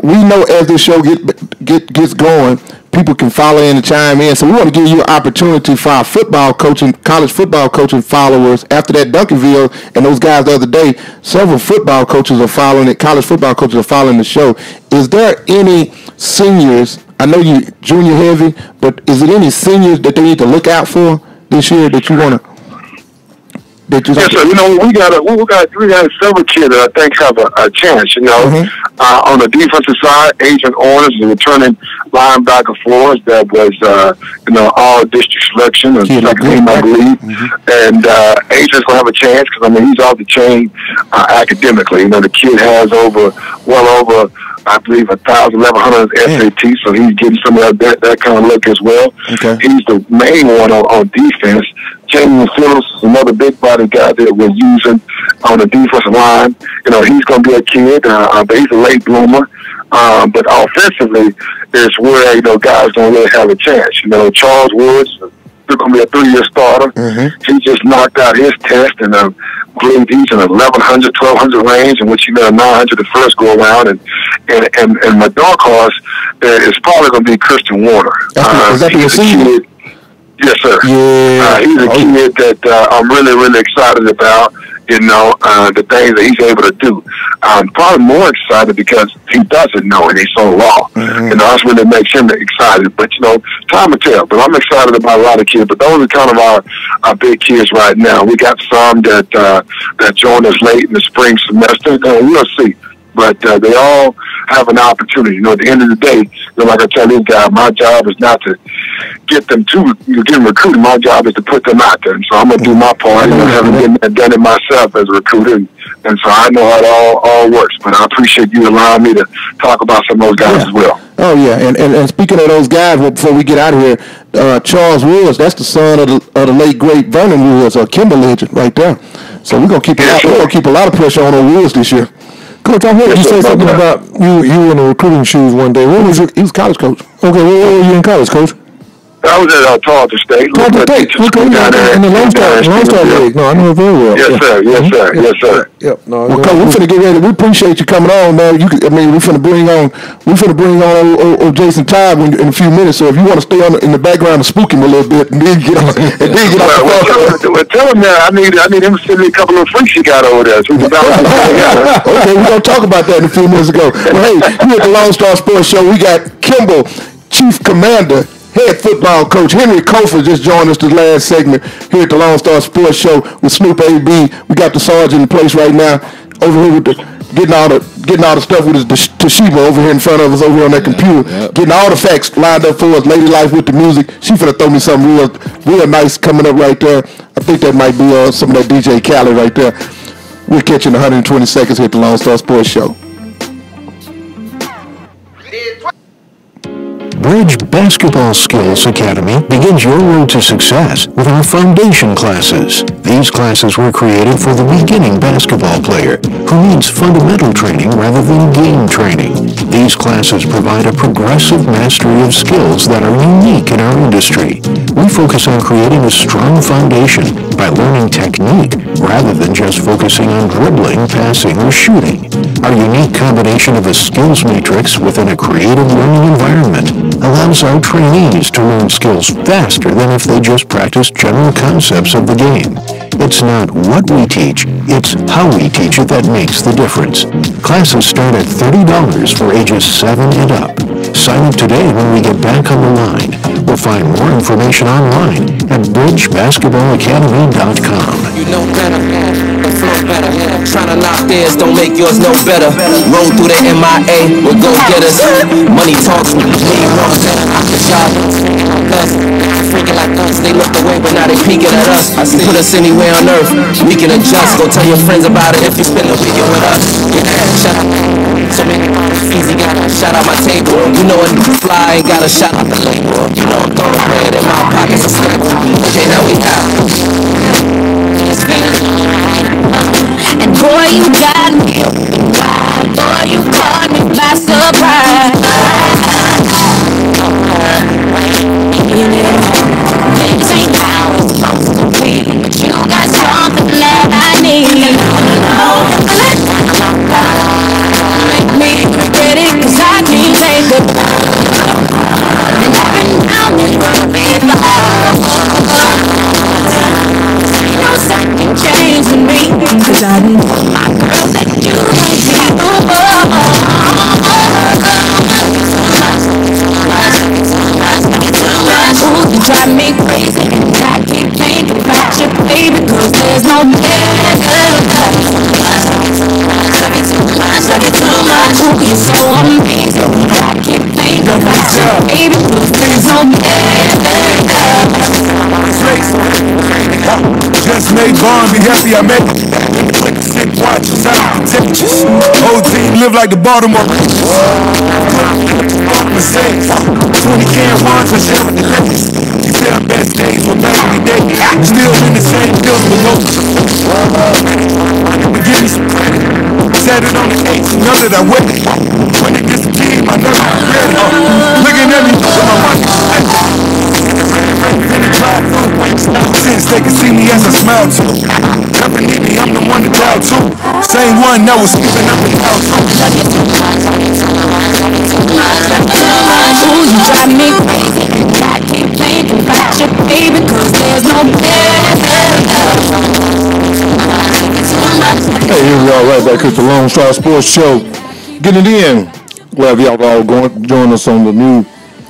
We know as this show gets going, people can follow in and chime in. So we want to give you an opportunity for our college football coaching followers. After that Duncanville and those guys the other day, several football coaches are following it. College football coaches are following the show. Is there any seniors? I know you junior heavy, but is there any seniors that they need to look out for this year that you want to? Yes, sir. We got several kids that I think have a chance. On the defensive side, Adrian Owens is a returning linebacker for us that was all district selection and second team, I believe. And Adrian's gonna have a chance because he's off the chain academically. The kid has well over I believe 1,100 SAT, so he's getting some of that kind of look as well. Okay. He's the main one on defense. Jamie Phillips is another big body guy that we're using on the defensive line. He's going to be a kid, but he's a late bloomer. But offensively is where, guys don't really have a chance. Charles Woods is going to be a 3-year starter. He just knocked out his test, and I believe he's in 1,100, 1,200 range, in which he made a 900 the first go around. And my dark horse is probably going to be Christian Warner. Is that the senior? Yes, sir. Yeah. He's a kid that I'm really, really excited about, the things that he's able to do. I'm probably more excited because he doesn't know and he's so raw. That's really makes him excited. But, time will tell. But I'm excited about a lot of kids. But those are kind of our big kids right now. We got some that joined us late in the spring semester. We'll see. But they all have an opportunity. At the end of the day, like I tell these guys, my job is not to get them recruited. My job is to put them out there. And so I'm going to do my part. Having done it myself as a recruiter. And so I know how it all works. But I appreciate you allowing me to talk about some of those guys as well. Oh, yeah. And speaking of those guys, before we get out of here, Charles Woods, that's the son of the late, great Vernon Woods, a Kimball legend right there. So we're going to keep a lot of pressure on the Woods this year. Coach, I heard you say something about you in the recruiting shoes one day. He was college coach. Okay, where were you in college, Coach? I was at Tarleton State. Tarleton State. Okay, in the Lone Star League. No, I know it very well. Yes, sir. Yes, sir. Yep. No, well, Coach, we're finna get ready. We appreciate you coming on, man. We're finna bring on old Jason Todd in a few minutes. So if you want to stay in the background and spook him a little bit, and then get on. Well, tell him that I need him to send me a couple of freaks he got over there. So we can okay, we're gonna talk about that in a few minutes ago. Well, hey, here at the Lone Star Sports Show, we got Kimball, Chief Commander, head football coach Henry Kofor just joined us the last segment here at the Lone Star Sports Show with Snoop AB. We got the sergeant in place right now over here with getting all the stuff with his Toshiba over here in front of us over here on that computer, getting all the facts lined up for us. Lady Life with the music. She finna throw me something real nice coming up right there. I think that might be some of that DJ Khaled right there. We'll catch you in 120 seconds here at the Lone Star Sports Show. Bridge Basketball Skills Academy begins your road to success with our foundation classes. These classes were created for the beginning basketball player who needs fundamental training rather than game training. These classes provide a progressive mastery of skills that are unique in our industry. We focus on creating a strong foundation by learning technique rather than just focusing on dribbling, passing, or shooting. Our unique combination of a skills matrix within a creative learning environment allows our trainees to learn skills faster than if they just practiced general concepts of the game. It's not what we teach, it's how we teach it that makes the difference. Classes start at $30 for ages 7 and up. Sign up today when we get back on the line. We'll find more information online at bridgebasketballacademy.com. You know better, the flow better. Trying to knock theirs don't make yours no better. Roll through the MIA, we'll go get us. Money talks, we wrong better. Freaking like us, they look away, but now they peeking at us. I see put us anywhere on earth, we can adjust. Go tell your friends about it if you spend the weekend with us. Yeah, shout out. So many easy got a shout out my table. You know it fly, ain't got a shout out the label. You know I'm throwing bread in my pockets and slip. Okay, now we out. And boy, you got me. Boy, you caught me by surprise. Things ain't how it's supposed to be, but you got something that I need. Make me regret it, 'cause I can't take it. And I've been down this road before. You know something changed in me, 'cause I didn't want my girl that you don't see. Ooh, you drive me crazy, and I keep thinking about you, baby, 'cause there's no better. Ooh, you're so amazing, and I keep thinking about you, baby, 'cause there's no better. Just made Vaughn be happy I made it. Sick watches out contentious. OG live like the Baltimore mistakes. 20 can ones and share with the ladies. She said our best days were back in the day. Still in the same bills below. Give me some credit. Said it on the 8th, know that I waited. When it disappeared, my nerves were ready. Looking at me with my money. Since they can see me as I smile too. Never need me, I'm the one to dial too. Same one that was skipping up the house. Ooh, you drive me crazy, and I keep thinking about you, baby, 'cause there's no better. Hey, here we are right back at the Lone Star Sports Show. Getting it in. Glad y'all all join us on the new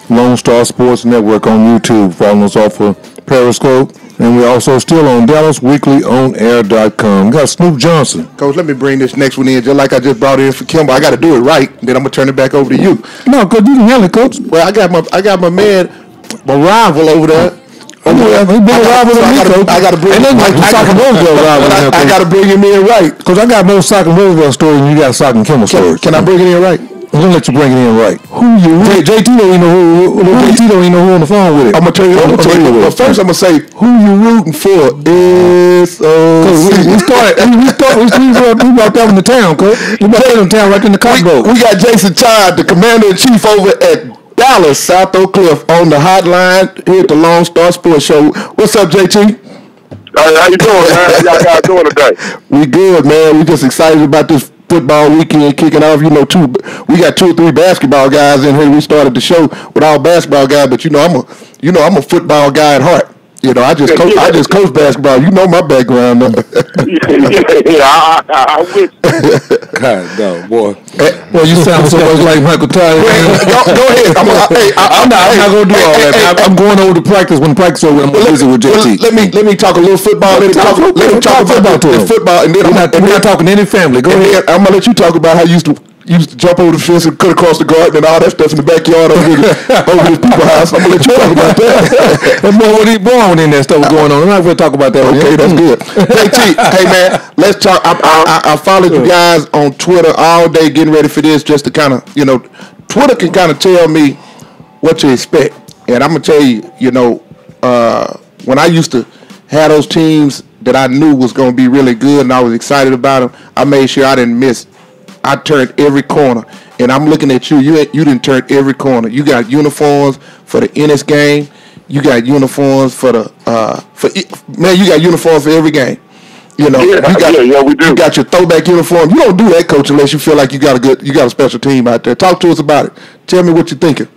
Lone Star Sports Network on YouTube. Following us off of Periscope. And we're also still on DallasWeeklyOnAir.com. Got Snoop Johnson. Coach, let me bring this next one in just like I just brought it in for Kimber. I got to do it right, and then I'm going to turn it back over to you. No, because you can handle it, Coach. Well, I got my man, my rival over there. He been a rival with me, Coach. I got to bring him in. I got to bring him in right. Because I got more Sock and Roosevelt stories than you got Sock and Kimmel stories. Can I bring it in right? I'm gonna let you bring it in right. Who you? JT don't even know who on the phone with it. I'm gonna tell you. But first, I'm gonna say who you rooting for. We brought that in the town, Coach. We brought that in town right in the Costco. We got Jason Todd, the commander-in-chief over at Dallas, South Oak Cliff, on the hotline here at the Lone Star Sports Show. What's up, JT? How you doing, man? How y'all guys doing today? We good, man. We just excited about this football weekend kicking off. You know, we got 2 or 3 basketball guys in here. We started the show with all basketball guys, but I'm a football guy at heart. You know, I just coach basketball. You know my background. I wish. God, no, boy. Well, you sound so much like Michael Tyler. Go ahead. I'm not going to do all that. I'm going over to practice. When practice over, I'm going to visit with JT. Let me talk a little football. Let me talk about football, and then we're not talking any family. Go ahead. I'm going to let you talk about how you used to used to jump over the fence and cut across the garden and all that stuff in the backyard over his people's house. I'm gonna let you talk about that. And boy, when he born in that stuff was going on, I'm not gonna talk about that. Okay, that's good. Hey man, let's talk. I followed you guys on Twitter all day, getting ready for this, just to kind of, Twitter can kind of tell me what to expect. And I'm gonna tell you, when I used to have those teams that I knew was gonna be really good and I was excited about them, I made sure I didn't miss. I turned every corner, and I'm looking at you. You didn't turn every corner. You got uniforms for the Ennis game. You got uniforms for the you got uniforms for every game. We do. You got your throwback uniform. You don't do that, coach, unless you feel like you got a special team out there. Talk to us about it. Tell me what you're thinking.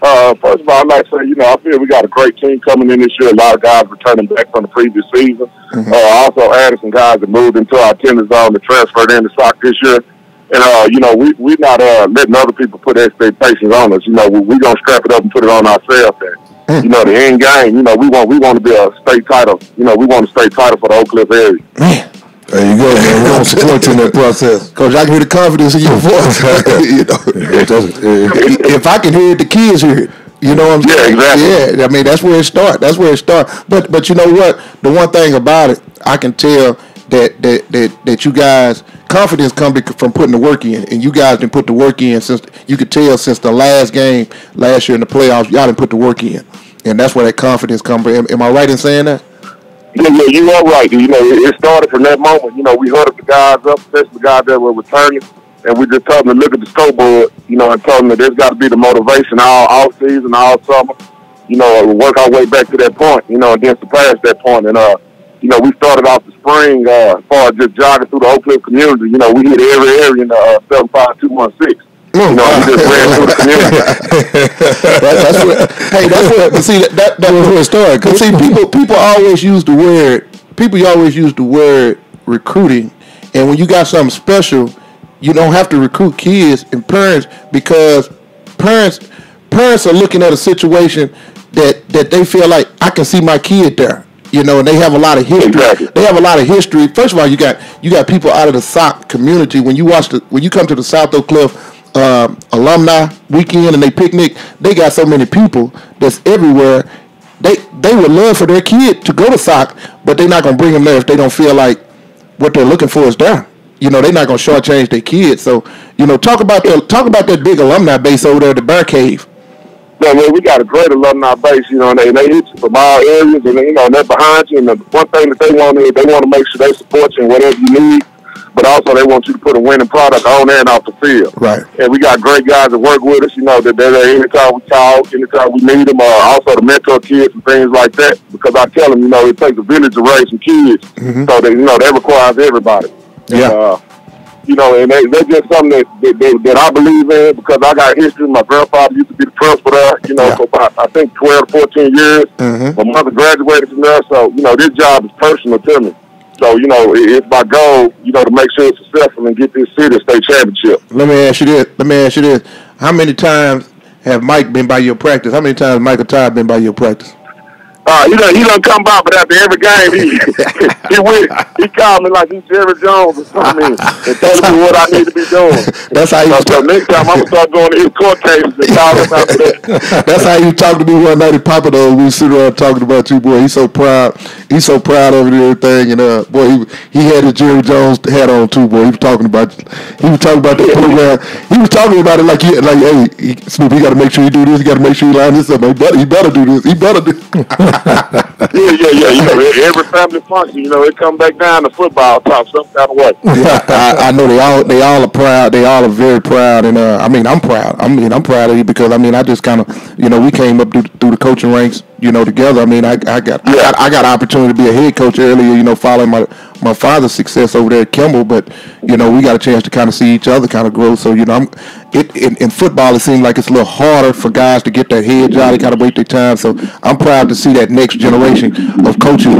First of all, I'd like to say, I feel we got a great team coming in this year. A lot of guys returning back from the previous season. Mm-hmm. Also added some guys that moved into our attendance zone that transferred into SOC this year. And, we're not letting other people put expectations on us. We're going to strap it up and put it on ourselves. And, the end game, we want to be a state title. We want a state title for the Oak Cliff area. Man. There you go, man. We're going to support you in that process. Coach, I can hear the confidence in your voice. If I can hear it, the kids hear it. You know what I'm saying? Yeah, exactly. Yeah, I mean, that's where it starts. But you know what? The one thing about it, I can tell that you guys, confidence comes from putting the work in. And you guys didn't put the work in since the last game last year in the playoffs, y'all didn't put the work in. And that's where that confidence comes from. Am I right in saying that? Yeah, you are right. It started from that moment. We huddled the guys up, especially the guys that were returning, and we just told them to look at the scoreboard, and told them that there's got to be the motivation all season, all summer, work our way back to that point, and then surpass that point. And, we started off the spring as far as just jogging through the Oak Cliff community. We hit every area in the 75216. We just ran through the community. That's where it started. Because see, people always use the word recruiting, and when you got something special, you don't have to recruit kids and parents, because parents are looking at a situation that they feel like, I can see my kid there. And they have a lot of history. Exactly. They have a lot of history. First of all, you got people out of the SOC community. When you come to the South Oak Cliff alumni weekend and they picnic, they got so many people that's everywhere. They would love for their kid to go to SOC, but they're not gonna bring them there if they don't feel like what they're looking for is there. They're not gonna shortchange their kids. So talk about that big alumni base over there at the Bear Cave. Yeah, man, we got a great alumni base, and they hit you from all areas, and they're behind you. And the one thing that they want is they want to make sure they support you in whatever you need, but also they want you to put a winning product on and off the field. Right. And we got great guys that work with us, that they're there anytime we call, anytime we need them, also to mentor kids and things like that, because I tell them, it takes a village to raise some kids, so that requires everybody. Yeah. And that's just something that I believe in, because I got history. My grandfather used to be the principal there, for about, I think, 12 to 14 years. My mother graduated from there, so, this job is personal to me. So, it's my goal, to make sure it's successful and get this city a state championship. Let me ask you this. How many times have Mike been by your practice? How many times has Michael Todd been by your practice? He done come by, but after every game, he called me like he's Jerry Jones or something, and telling me what I need to be doing. That's how you so next time I'm gonna start going to his court cases and call him after that. That's how you talked to me one night at Papa though. We sit around talking about you, boy. He's so proud. He's so proud of everything, and boy, he had his Jerry Jones hat on too, boy. He was talking about the program. He was talking about it like hey, Snoop, he got to make sure you do this. He got to make sure you line this up. He better do this. He better do. Yeah. Every family function, it come back down to football talk some kind of way. Yeah, I know they all are proud. They all are very proud, and I'm proud. I'm proud of you because I just kind of we came up through the coaching ranks, together. I got an opportunity to be a head coach earlier, following my father's success over there at Kimball, but we got a chance to kind of see each other kind of grow. So in football, it seems like it's a little harder for guys to get that head job. They got to wait their time. So I'm proud to see that next generation of coaches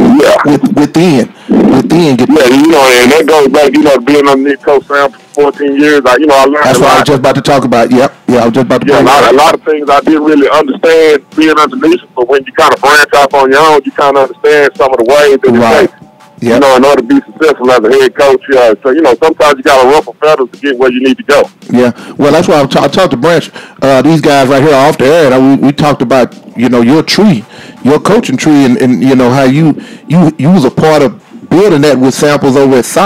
within. And that goes back, being underneath Coach Sam for 14 years. I learned. That's what I was just about to talk about. Yep. I was just about to. Yeah, a lot of things I didn't really understand being underneath, but when you kind of branch off on your own, you kind of understand some of the ways that it takes. You know, in order to be successful as a head coach. So, you know, sometimes you got to ruffle feathers to get where you need to go. Yeah, well, that's why I talked to Branch. These guys right here off the air, we talked about, you know, your tree, your coaching tree, and you know, how you was a part of building that with Samples over at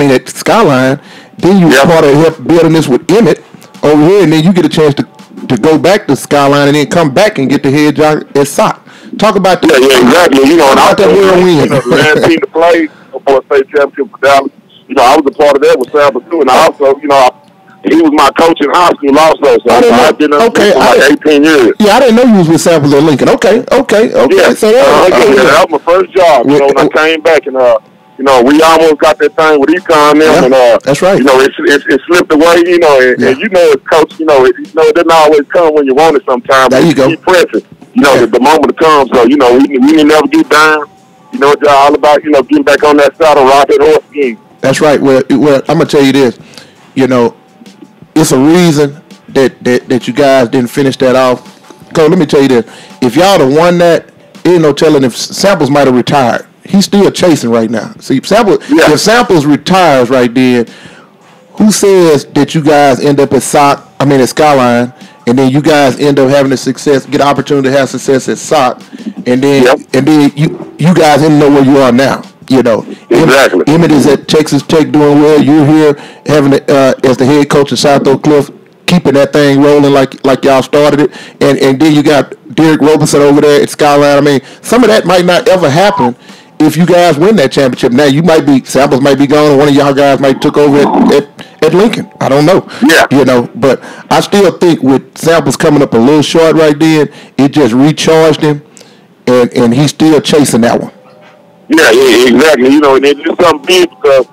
at Skyline. Then you were part of help building this with Emmett over here, and then you get a chance to go back to Skyline and then come back and get the head job at SOC. Talk about that. Yeah, exactly. You know, and I was the last team to play for a state championship for Dallas. You know, I was a part of that with Samples too, and I also, you know, he was my coach in high school also. So I've been up for like 18 years. Yeah, I didn't know you was with Samples at Lincoln. Okay. Yeah, So that was my first job. You know, when I came back, and you know, we almost got that thing with Econ now, and that's right. You know, it slipped away. You know, and you know, as coach, you know, it doesn't always come when you want it. Sometimes there you go. Keep pressing. You know, the moment comes. So you know, we never get down. You know, it's all about, you know, getting back on that saddle, ride that horse again. That's right. Well, I'm gonna tell you this. You know, it's a reason that you guys didn't finish that off. Cause let me tell you this: if y'all had won that, ain't no telling if Samples might have retired. He's still chasing right now. See, if Samples retires right then, who says that you guys end up at Skyline, and then you guys end up having get an opportunity to have success at SOC, and then you guys didn't know where you are now. You know, exactly. Emmett is at Texas Tech doing well. You're here having as the head coach of South Oak Cliff, keeping that thing rolling like y'all started it, and then you got Derek Roberson over there at Skyline. I mean, some of that might not ever happen if you guys win that championship. Now Samples might be gone, and one of y'all guys might took over at Lincoln. I don't know. Yeah. You know, but I still think with Samples coming up a little short right then, it just recharged him, and he's still chasing that one. Yeah, exactly. You know, and it's just something big because,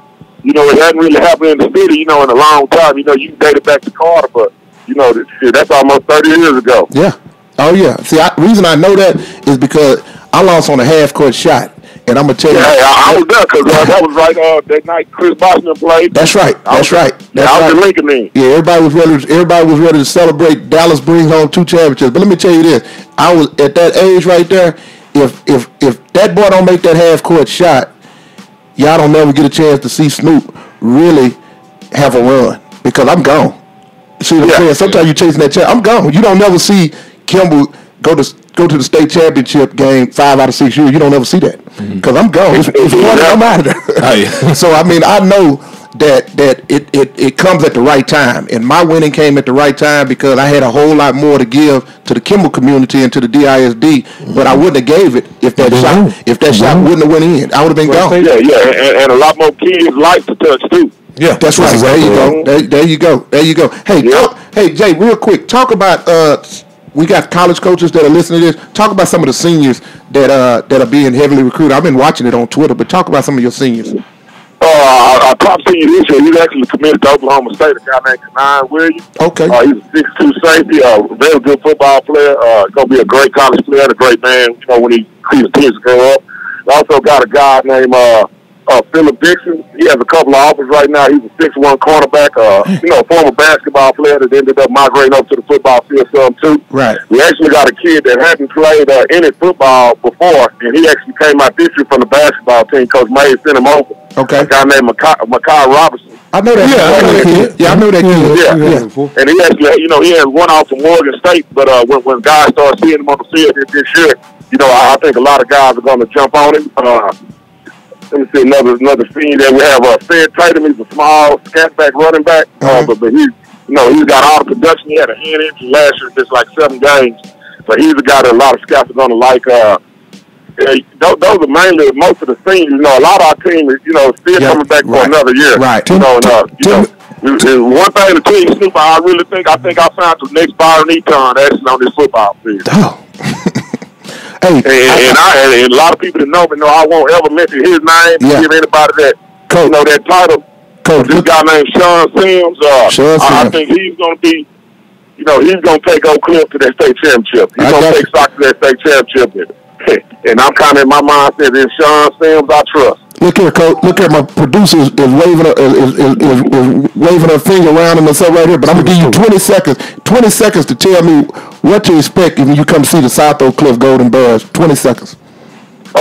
you know, it hadn't really happened in the city, you know, in a long time. You know, you can date it back to Carter, but, you know, that's almost 30 years ago. Yeah. Oh, yeah. See, reason I know that is because I lost on a half-court shot. And I'm going to tell you. Yeah, I was there because that was right that night Chris Boston played. That's right. I was in Lincoln then. Yeah, everybody was ready to celebrate. Dallas brings home 2 championships. But let me tell you this. I was at that age right there. If that boy don't make that half-court shot, y'all don't never get a chance to see Snoop really have a run because I'm gone. See what I'm saying? Sometimes you're chasing that chair. I'm gone. You don't never see Kimball go to the state championship game 5 out of 6 years. You don't ever see that because I'm gone. It's one I'm out of there. Oh, yeah. So I mean, I know that it comes at the right time, and my winning came at the right time because I had a whole lot more to give to the Kimball community and to the DISD. But I wouldn't have gave it if that shot wouldn't have went in. I would have been gone. Yeah, and a lot more kids' life to touch too. Yeah, that's right. There you go. There you go. Hey, Jay, real quick, talk about. We got college coaches that are listening to this. Talk about some of the seniors that are being heavily recruited. I've been watching it on Twitter, but talk about some of your seniors. Our top senior this year, he's actually committed to Oklahoma State, a guy named Kanine Williams. Okay. He's a 6'2" safety, a very good football player. Going to be a great college player, a great man, you know, when he sees his kids grow up. We also got a guy named Philip Dixon. He has a couple of offers right now. He's a 6'1" cornerback, you know, former basketball player that ended up migrating up to the football field some too. Right. We actually got a kid that hadn't played any football before, and he actually came out this year from the basketball team. Coach May sent him over. Okay. A guy named Makai Robertson. I know that. Yeah, I know that kid. Yeah. And he actually, you know, he has one off from Morgan State, but when guys start seeing him on the field this year, you know, I think a lot of guys are going to jump on him. Let me see another senior that we have. Fed Tatum. He's a small scat-back running back, but he's, you know, he's got all the production. He had a hand injury last year, just like 7 games. So he's a guy that a lot of scouts are going to like. Those are mainly most of the seniors. You know, a lot of our team is, you know, still coming back for another year. Right. You know, one thing to tell you, Snoop, I found the next Byron Eaton actually on this football field. Oh. And a lot of people that know me know I won't ever mention his name to give anybody that, you know, that title. This guy named Sean Sims. I think he's going to be, you know, he's going to take Oak Cliff to that state championship. He's going to take stock to that state championship. And I'm kind of in my mindset that Sean Sims I trust. Look here, Coach. Look here, my producer is waving her finger around and stuff right here. But I'm gonna give you 20 seconds. 20 seconds to tell me what to expect when you come see the South Oak Cliff Golden Bears. 20 seconds.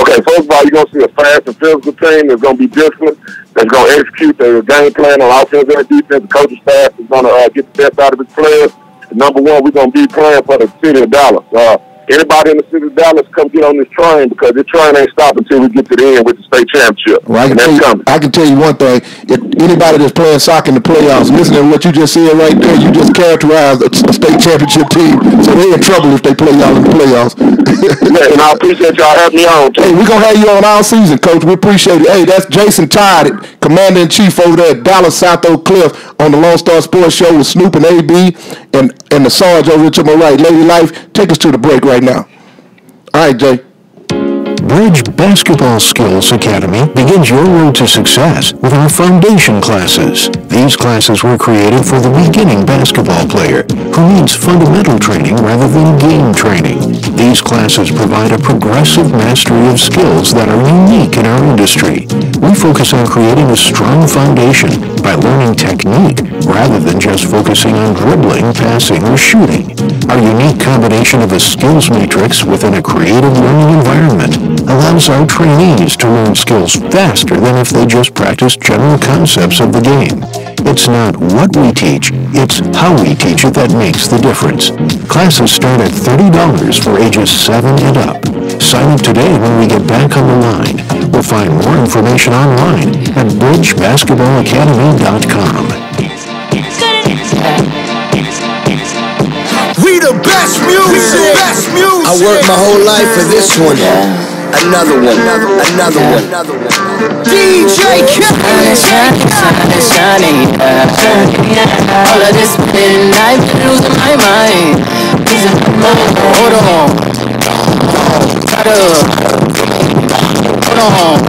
Okay, first of all, you're going to see a fast and physical team that's going to be disciplined, that's going to execute their game plan on offense and defense. The coaching staff is going to get the best out of its players. And number one, we're going to be playing for the city of Dallas. Anybody in the city of Dallas, come get on this train, because this train ain't stopping until we get to the end with the state championship. Well, I can tell you one thing. If anybody that's playing soccer in the playoffs, listen to what you just said right there. You just characterized a state championship team. So they're in trouble if they play y'all in the playoffs. Yeah, and I appreciate y'all having me on, too. Hey, we're going to have you on all season, Coach. We appreciate it. Hey, that's Jason Todd, Commander-in-Chief over there at Dallas South Oak Cliff on the Lone Star Sports Show with Snoop and AB and the Sarge over to my right. Lady Life, take us to the break right now. All right, Jay. Bridge Basketball Skills Academy begins your road to success with our foundation classes. These classes were created for the beginning basketball player who needs fundamental training rather than game training. These classes provide a progressive mastery of skills that are unique in our industry. We focus on creating a strong foundation by learning technique rather than just focusing on dribbling, passing, or shooting. Our unique combination of a skills matrix within a creative learning environment allows our trainees to learn skills faster than if they just practiced general concepts of the game. It's not what we teach, it's how we teach it that makes the difference. Classes start at $30 for ages 7 and up. Sign up today when we get back on the line. We'll find more information online at bridgebasketballacademy.com. We the best music. I worked my whole life for this one. Another one. DJ Khaled. Shining. All of this midnight, losing my mind. Hold on. Hold on.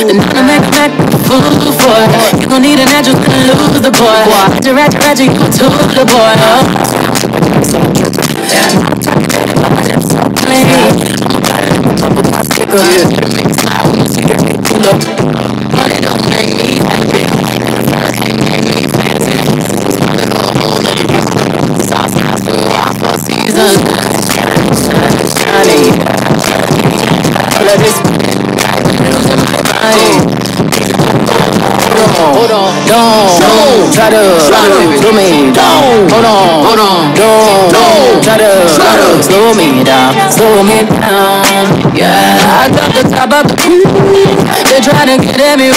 And I'm back fool for it. You gon' need a natural to lose the boy. Roger, you gon' tool the boy. Money don't make me happy. All of this hold on, don't try to slow me down. Hold on, don't try to slow me down. Yeah, I got the top of the they try to get at me.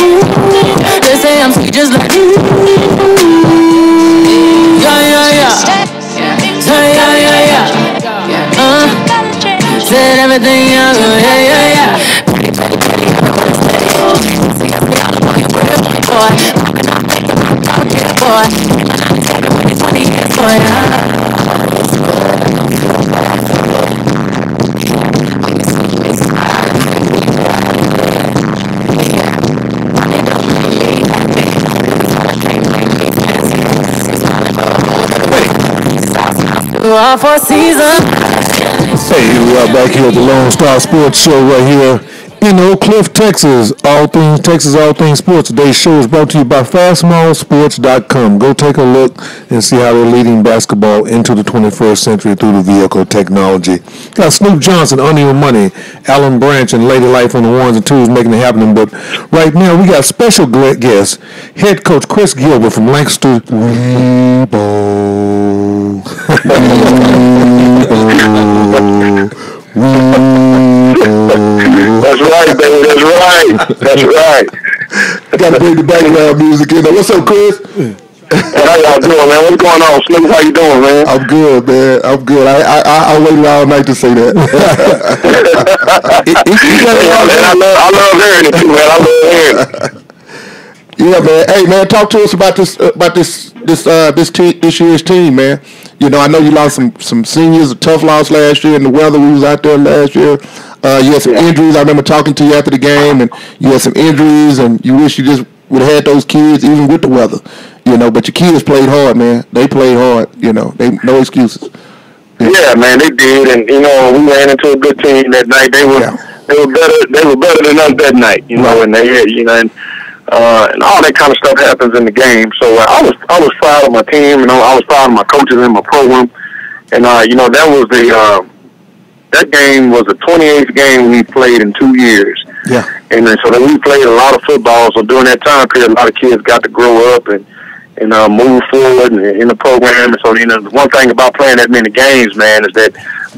They say I'm sweet just like yeah. Said everything young, yeah. For season. Hey, we are back here at the Lone Star Sports Show right here in Oak Cliff, Texas. All things Texas, all things sports. Today's show is brought to you by FastMallSports.com. Go take a look and see how they're leading basketball into the 21st century through the vehicle technology. Got Snoop Johnson, Onion Money, Alan Branch, and Lady Life on the ones and twos making it happen. But right now we got special guest, head coach Chris Gilbert from Lancaster. That's right, baby. That's right. Gotta bring the background music in there. What's up, Chris? How y'all doing, man? What's going on, Snoop? How you doing, man? I'm good, man. I'm good. I waited all night to say that. I love hearing it too, man. I love hearing it. Yeah, man. Hey, man, talk to us about this year's team, man. You know, I know you lost some seniors, a tough loss last year in the weather. We was out there last year. You had some injuries. I remember talking to you after the game, and you had some injuries, and you wish you just would have had those kids even with the weather. You know, but your kids played hard, man. They played hard. You know, no excuses. Yeah, man, they did, and you know, we ran into a good team that night. They were better. They were better than us that night. You know, and they had, you know, and all that kind of stuff happens in the game. So I was proud of my team, and I was proud of my coaches and my program. And that was that game was the 28th game we played in 2 years. Yeah. And then, so then we played a lot of football. So during that time period, a lot of kids got to grow up and move forward in the program. And so, the one thing about playing that many games, man, is that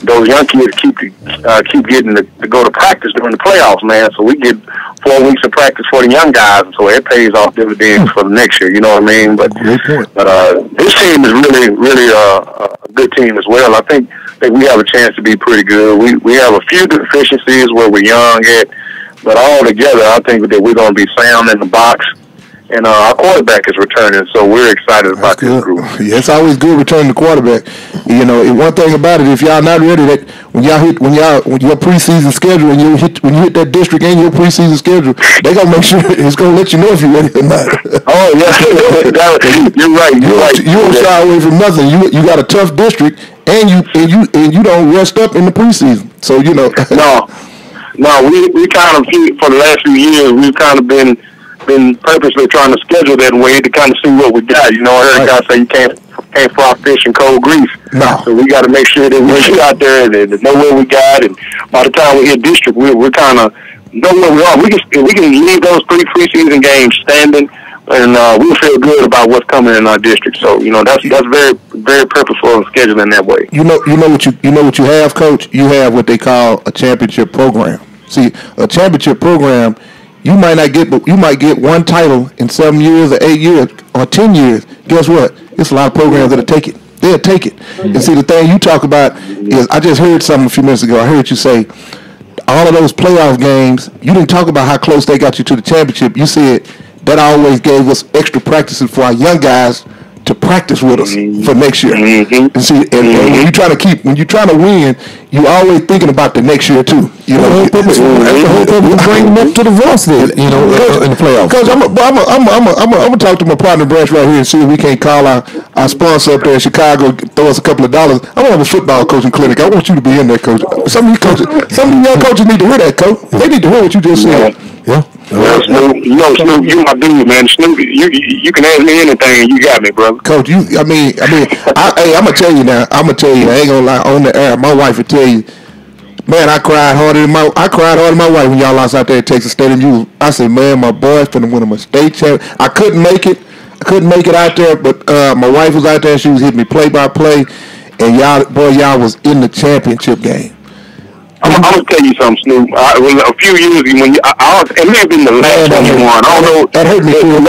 those young kids keep getting to go to practice during the playoffs, man. So we get 4 weeks of practice for the young guys, and so it pays off dividends for the next year. You know what I mean? But this team is really, really a good team as well. I think we have a chance to be pretty good. We have a few deficiencies where we're young at, but all together, I think that we're going to be sound in the box. And our quarterback is returning, so we're excited about this group. Yeah, it's always good returning the quarterback. One thing about it, if y'all not ready, that when your preseason schedule, when you hit that district and your preseason schedule, they gonna make sure it's gonna let you know if you're ready or not. Oh yeah, you're right. You don't shy away from nothing. You got a tough district, and you don't rest up in the preseason. So No, we kind of, for the last few years, we've kind of been purposely trying to schedule that way to kind of see what we got. I heard guys say you can't fry fish in cold grease. No. So we got to make sure that we get out there and know what we got. And by the time we hit district, we're kind of know where we are. We can leave those 3 preseason games standing, and we'll feel good about what's coming in our district. So that's very, very purposeful in scheduling that way. You know what you have, Coach. You have what they call a championship program. See, a championship program. You might not get, but you might get one title in 7 years or 8 years or 10 years. Guess what? It's a lot of programs that'll take it. They'll take it. And see, the thing you talk about is, I just heard something a few minutes ago. I heard you say all of those playoff games, you didn't talk about how close they got you to the championship. You said that always gave us extra practices for our young guys to practice with us for next year. And see, and when you're trying to win, you always thinking about the next year too. That's the whole purpose. Bring them up to the varsity, in the playoffs. Because I'm gonna talk to my partner Branch right here and see if we can't call our sponsor up there in Chicago, throw us a couple of dollars. I'm gonna have a football coaching clinic. I want you to be in there, Coach. Some of you young coaches need to hear that, Coach. They need to hear what you just said. Yeah. Well, Snoop, Snoop, you my dude, man. Snoop, you can ask me anything, and you got me, brother. Coach, I'm gonna tell you now. I ain't gonna lie on the air. My wife will tell you, man, I cried harder than my wife when y'all lost out there at Texas Stadium. I said, man, my boy's finna win a state champ. I couldn't make it out there, but my wife was out there. She was hitting me play by play, and y'all was in the championship game. I'm gonna tell you something, Snoop. A few years ago, it may have been the last one you won. I don't know. That hurt me too.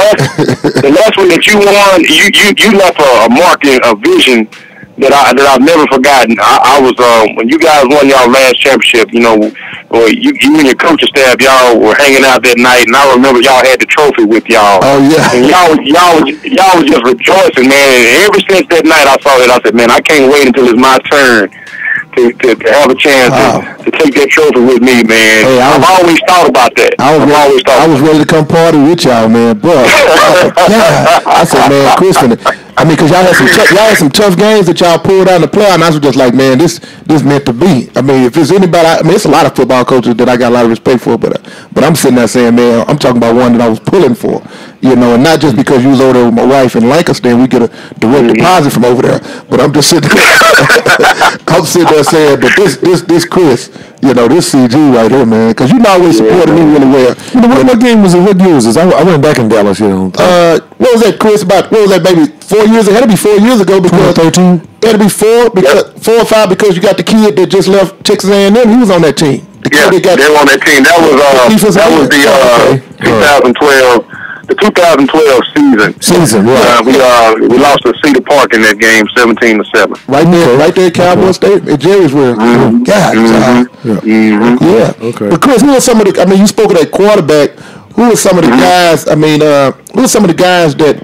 The last one that you won, you left a mark and a vision that I've never forgotten. I was when you guys won y'all last championship. You and your coaching staff, y'all were hanging out that night, and I remember y'all had the trophy with y'all. Oh yeah. And y'all was just rejoicing, man. And ever since that night, I saw that. I said, man, I can't wait until it's my turn to have a chance to take that trophy with me, man. Hey, I've always thought about that. I was ready to come party with y'all, man. But I said, man, Chris, because y'all had some tough games that y'all pulled out in the playoff, and I was just like, man, this meant to be. If it's anybody, it's a lot of football coaches that I got a lot of respect for, but I'm sitting there saying, man, I'm talking about one that I was pulling for, and not just because you was over there with my wife in Lancaster and we get a direct deposit from over there, but I'm just sitting there, saying, but this Chris, this CG right here, man, because you always supported me really well. What game was it? What year was this? I went back in Dallas, What was that, Chris? What was that, maybe 4 years? It had to be 4 years ago because 2013. It had to be 4 or 5 because you got the kid that just left Texas A&M. He was on that team. They were on that team. That was the 2012. The 2012 season. Right. We lost to Cedar Park in that game, 17-7. Right there at Cowboy State, at Jerrysville. Yeah. Okay. But Chris, who are some of the? You spoke of that quarterback. Who are some of the guys? Who are some of the guys that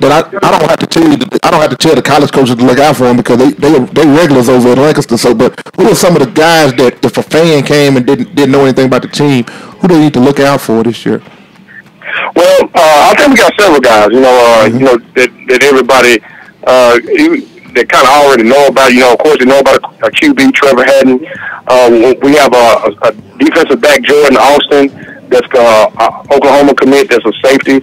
I don't have to tell you. I don't have to tell the college coaches to look out for them because they regulars over at Lancaster. So, but who are some of the guys that if a fan came and didn't know anything about the team, who they need to look out for this year? Well, I think we got several guys, that everybody that kind of already know about. Of course, they know about a QB, Trevor Haddon. We have a defensive back, Jordan Austin, that's Oklahoma commit, that's a safety.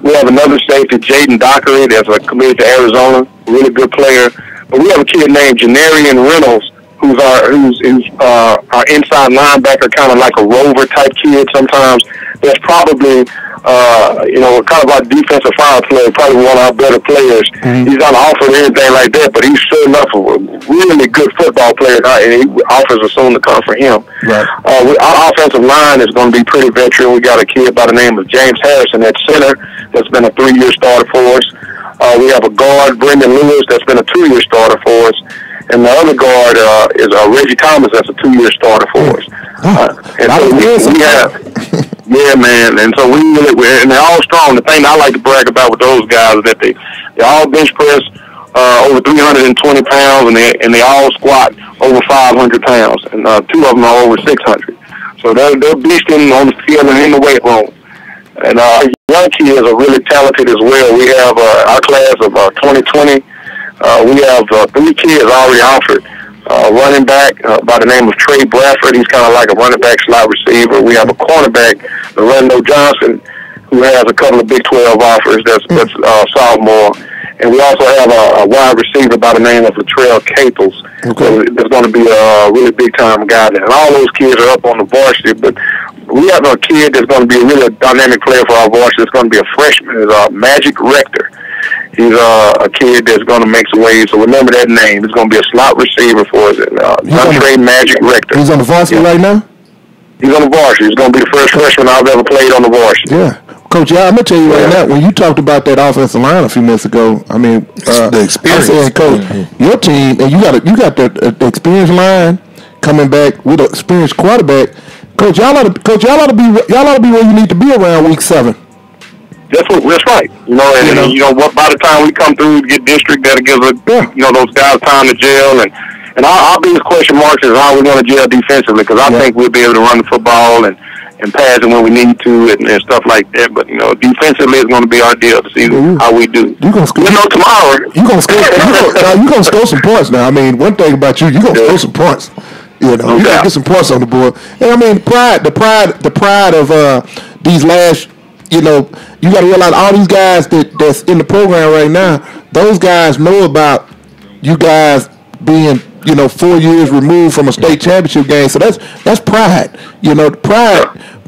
We have another safety, Jaden Dockery, that's a committed to Arizona, really good player. But we have a kid named Janarian Reynolds, who's our inside linebacker, kind of like a rover type kid sometimes. That's probably, kind of our defensive fire player, probably one of our better players. Mm-hmm. He's not offered anything like that, but he's sure enough a really good football player, and offers are soon to come for him. Right. Our offensive line is going to be pretty veteran. We got a kid by the name of James Harrison at center that's been a 3-year starter for us. We have a guard, Brendan Lewis, that's been a 2-year starter for us. And the other guard is Reggie Thomas, that's a 2-year starter for us. And so we have, yeah, man. And so and they're all strong. The thing I like to brag about with those guys is that they all bench press over 320 pounds, and they all squat over 500 pounds, and 2 of them are over 600. So they're beasting on the field and in the weight room. And our young kids are really talented as well. We have our class of 2020. We have 3 kids already offered. Running back by the name of Trey Bradford. He's kind of like a running back slot receiver. We have a cornerback, Lorenzo Johnson, who has a couple of Big 12 offers. That's sophomore. And we also have a wide receiver by the name of Latrell Caples. Okay. There's going to be a really big-time guy there. And all those kids are up on the varsity, but we have a kid that's going to be a really dynamic player for our varsity. It's going to be a freshman. It's Magic Rector. He's a kid that's going to make some waves. So remember that name. He's going to be a slot receiver for us. Andre Magic Rector. He's on the varsity right now? He's on the varsity. He's going to be the first freshman I've ever played on the varsity. Yeah. Coach, I'm going to tell you right now, when you talked about that offensive line a few minutes ago, I mean, the experience. I'm saying, Coach, your team, and you got the experienced line coming back with an experienced quarterback. Coach, y'all ought to be where you need to be around week 7. That's right. What by the time we come through to get district, that'll give us, those guys time to gel. And our biggest question mark is how we're going to gel defensively, because I think we'll be able to run the football and pass it when we need to and stuff like that. But, defensively is going to be our deal to see how we do. You're going to score. Tomorrow. You're going to score some points now. I mean, one thing about you're going to score some points. You got to get some points on the board. And, I mean, the pride of these last, you got to realize all these guys that's in the program right now, those guys know about you guys being, 4 years removed from a state championship game. So that's pride.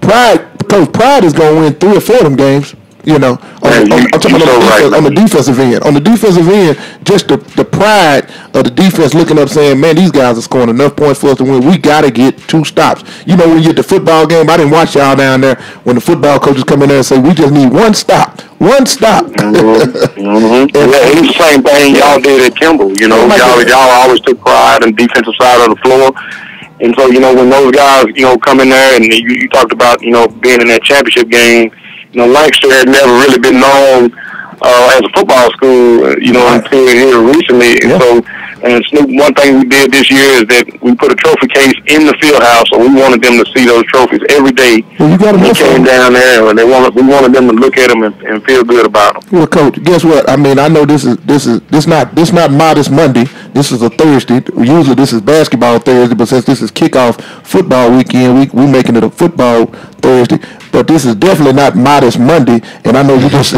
Pride is going to win 3 or 4 of them games. I'm talking about on the defensive end. On the defensive end, just the pride of the defense looking up saying, man, these guys are scoring enough points for us to win. We got to get 2 stops. When you get the football game, I didn't watch y'all down there when the football coaches come in there and say, we just need 1 stop. 1 stop. Mm-hmm. It's the same thing y'all did at Kimball. Y'all always took pride in the defensive side of the floor. And so, when those guys, come in there and you talked about, being in that championship game, Lancaster had never really been known as a football school, until here recently. And so, Snoop, one thing we did this year is that we put a trophy case in the field house, so we wanted them to see those trophies every day. Well, you got we came down there, and we wanted them to look at them and feel good about them. Well, Coach, guess what? I mean, I know this not Modest Monday. This is a Thursday. Usually this is basketball Thursday, but since this is kickoff football weekend, we making it a football Thursday. But this is definitely not Modest Monday. And I know you just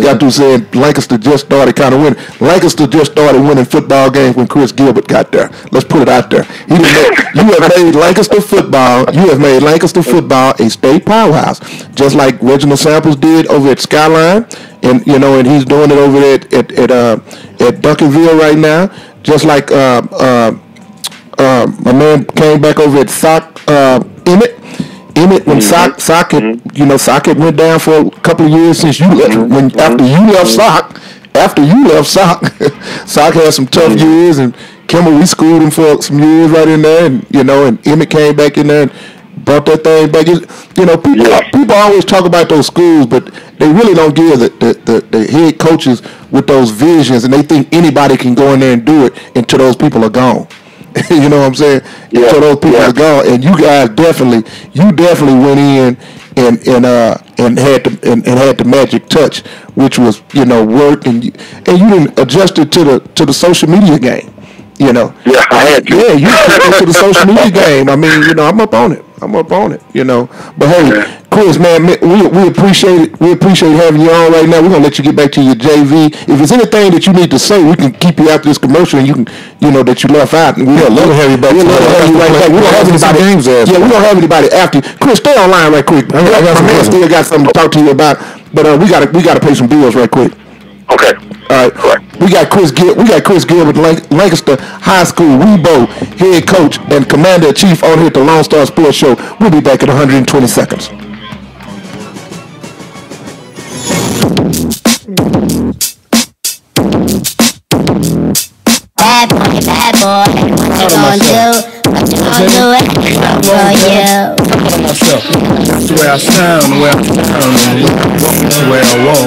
got to saying Lancaster just started kind of winning. Lancaster just started winning football games when Chris Gilbert got there. Let's put it out there. You have made Lancaster football. You have made Lancaster football a state powerhouse, just like Reginald Samples did over at Skyline, and and he's doing it over at Duncanville right now. Just like my man came back over at Emmett, when Sock had went down for a couple of years since you left. After you left Sock, Sock had some tough years, and Kimball, we schooled him for some years right in there, and and Emmett came back in there and brought that thing back. People always talk about those schools, but they really don't give the head coaches with those visions, and they think anybody can go in there and do it until those people are gone. You know what I'm saying? Yeah. Until those people are gone, and you guys definitely went in and had the magic touch, which was work, and you didn't adjust it to the social media game. Yeah, I had to. Yeah, you took it to the social media game. I mean, I'm up on it. But hey, Chris, man, we appreciate it. We appreciate having you on right now. We're gonna let you get back to your JV. If there's anything that you need to say, we can keep you after this commercial, and you can, that you left out. And we'll love to have you back. We'll love to have you right back. We don't have anybody. Yeah, we don't have anybody after you. Chris, stay online right quick. I still got something to talk to you about, but we gotta pay some bills right quick. Okay. All right. Correct. We got Chris Gilbert, Lancaster High School Rebo head coach and commander in chief on here at the Lone Star Sports Show. We'll be back in 120 seconds. Bad boy, what you gonna do? What you gonna do it for you? That's the way I sound, the way I sound, the way I walk.